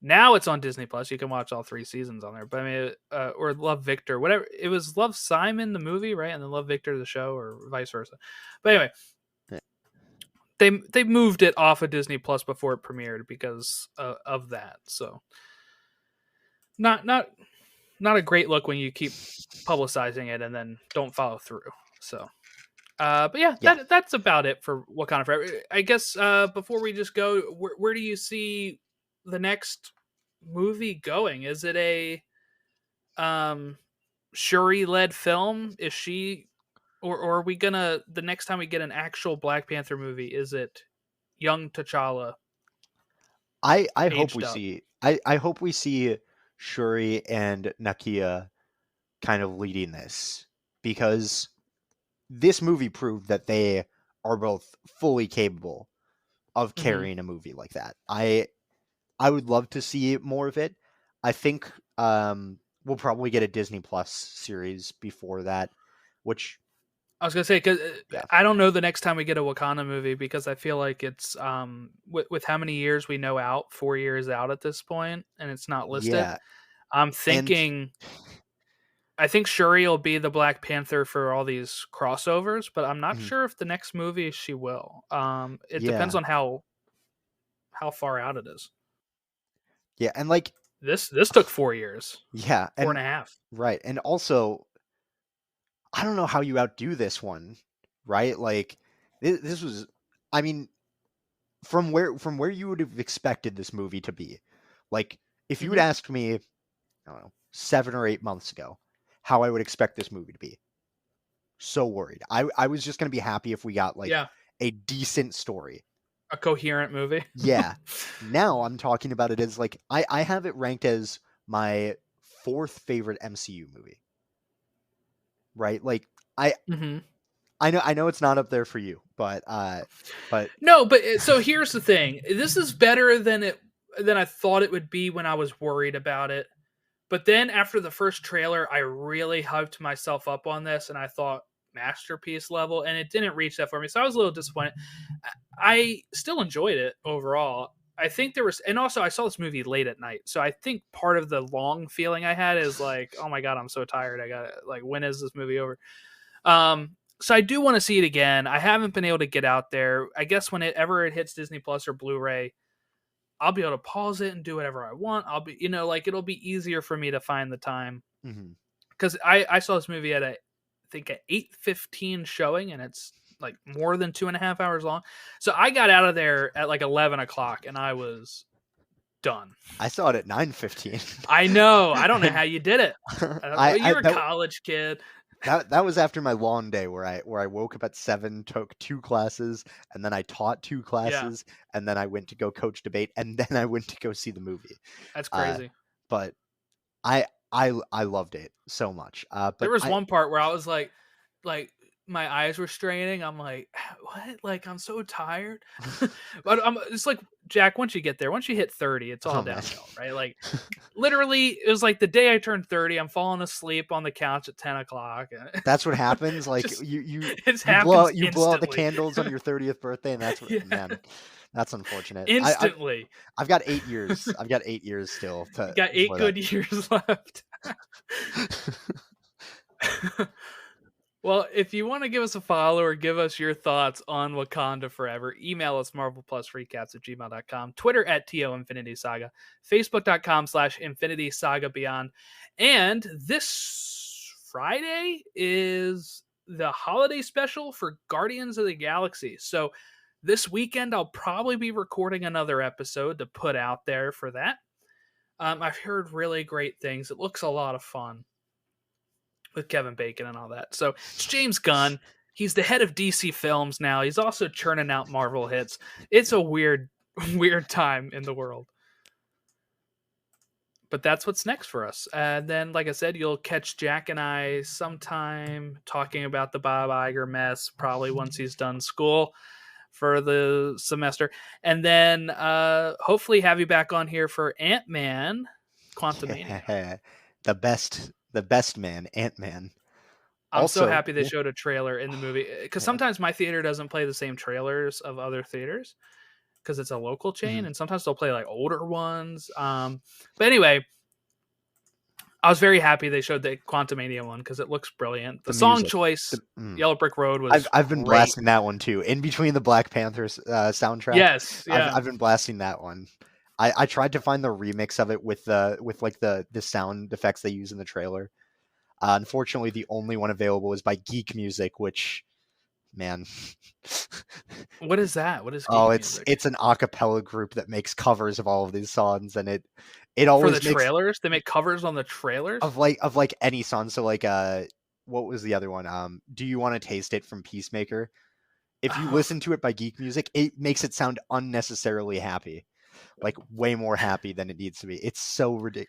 now it's on Disney Plus. You can watch all 3 seasons on there. But I mean, or Love, Victor, whatever. It was Love, Simon, the movie, right? And then Love, Victor, the show, or vice versa. But anyway, they moved it off of Disney Plus before it premiered because of that. So not a great look when you keep publicizing it and then don't follow through. So but yeah. That's about it for Wakanda Forever. I guess before we just go, where do you see the next movie going? Is it a Shuri led film? Is she or are we gonna, the next time we get an actual Black Panther movie, is it young T'Challa? I hope we see I hope we see Shuri and Nakia kind of leading this, because this movie proved that they are both fully capable of carrying a movie like that. I would love to see more of it. I think we'll probably get a Disney Plus series before that, which I was gonna say, because I don't know the next time we get a Wakanda movie, because I feel like it's with how many years we know out, 4 years out at this point, and it's not listed. Yeah. I'm thinking I think Shuri will be the Black Panther for all these crossovers, but I'm not Mhm. sure if the next movie she will. It depends Yeah. on how far out it is. Yeah, and like This took 4 years, yeah, four and and a half. right. And also I don't know how you outdo this one, right? Like this was I mean, from where you would have expected this movie to be. Like if you would Hmm. ask me, I don't know, 7 or 8 months ago, how I would expect this movie to be. So worried. I was just going to be happy if we got like Yeah, a decent story. a coherent movie. Yeah. Now I'm talking about it as like I have it ranked as my 4th favorite MCU movie. Right? Like I Hmm. I know it's not up there for you, but No, but so here's the thing. This is better than I thought it would be when I was worried about it. But then after the first trailer, I really hyped myself up on this, and I thought masterpiece level, and it didn't reach that for me. So I was a little disappointed. I still enjoyed it overall. I think there was, and also I saw this movie late at night, so I think part of the long feeling I had is like, oh my god, I'm so tired. I got like, when is this movie over? So I do want to see it again. I haven't been able to get out there. I guess whenever it hits Disney Plus or Blu-ray, I'll be able to pause it and do whatever I want. I'll be, like it'll be easier for me to find the time mhm. because I saw this movie at I think at 8:15 showing, and it's like more than 2.5 hours long. So I got out of there at like 11 o'clock, and I was done. I saw it at 9:15. I know. I don't know And how you did it. I You're a college kid. that was after my long day where I woke up at 7, took 2 classes, and then I taught 2 Yeah, classes, and then I went to go coach debate, and then I went to go see the movie. that's Uh, crazy. but I loved it so much. There But was I one part where I was like my eyes were straining. I'm like, what? Like I'm so tired. But it's like Jack. Once you get there, once you hit 30, it's all oh man, downhill, right? Like literally, it was like the day I turned 30. I'm falling asleep on the couch at 10 o'clock. And that's what happens. Like just you it you blow happens out the instantly. candles on your 30th birthday, and that's what Yeah, man. That's unfortunate. instantly. I've got 8 years. I've got 8 years still You got eight before that. good years left. Well, if you want to give us a follow or give us your thoughts on Wakanda Forever, email us marvelplusrecaps@gmail.com, Twitter @TO Infinity Saga, Facebook.com/Infinity Saga Beyond. And this Friday is the holiday special for Guardians of the Galaxy. So this weekend, I'll probably be recording another episode to put out there for that. I've heard really great things. It looks a lot of fun with Kevin Bacon and all that. So it's James Gunn. He's the head of DC Films now. He's also churning out Marvel hits. It's a weird, weird time in the world. But that's what's next for us. And then, like I said, you'll catch Jack and I sometime talking about the Bob Iger mess, probably once he's done school for the semester. And then hopefully have you back on here for Ant-Man Quantumania. Yeah, the best man, Ant-Man. I'm so Also, happy they showed a trailer in the movie because yeah. sometimes my theater doesn't play the same trailers of other theaters because it's a local chain, Mhm. and sometimes they'll play like older ones. But anyway, I was very happy they showed the Quantumania one because it looks brilliant. The song music. choice, Yellow Brick Road, was I've been great. blasting that one too. In between the Black Panther soundtrack, Yes, yeah. I've been blasting that one. I tried to find the remix of it with like the sound effects they use in the trailer. Unfortunately, the only one available is by Geek Music, which, man, What is that? What is Geek oh, Music? it's an a cappella group that makes covers of all of these songs, and it For always the makes trailers? They make covers on the trailers? of like any song. So like what was the other one? Do You Want to Taste It from Peacemaker? If you Oh, listen to it by Geek Music, it makes it sound unnecessarily happy, like way more happy than it needs to be. It's so ridiculous.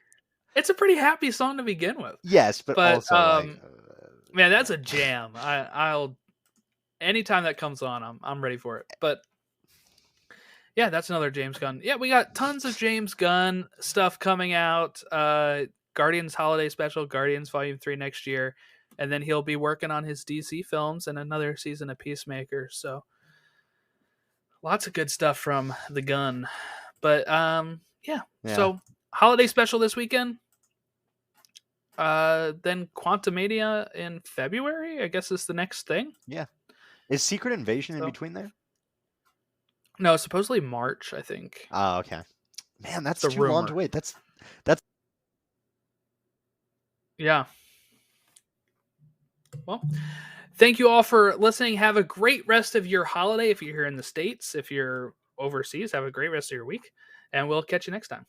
it's a pretty happy song to begin with. Yes, but But also like, man, that's a jam. I'll anytime that comes on, I'm ready for it. But yeah, that's another James Gunn. Yeah, we got tons of James Gunn stuff coming out. Guardians Holiday Special, Guardians Volume 3 next year. And then he'll be working on his DC films and another season of Peacemaker. So lots of good stuff from the Gunn. But yeah. Yeah. So holiday special this weekend. Then Quantumania in February, I guess, is the next thing. Yeah. Is Secret Invasion in So- between there? No, supposedly March, I think. Oh, okay. Man, that's The too long to rumor. wait. That's Yeah. Well, thank you all for listening. Have a great rest of your holiday if you're here in the States. If you're overseas, have a great rest of your week. And we'll catch you next time.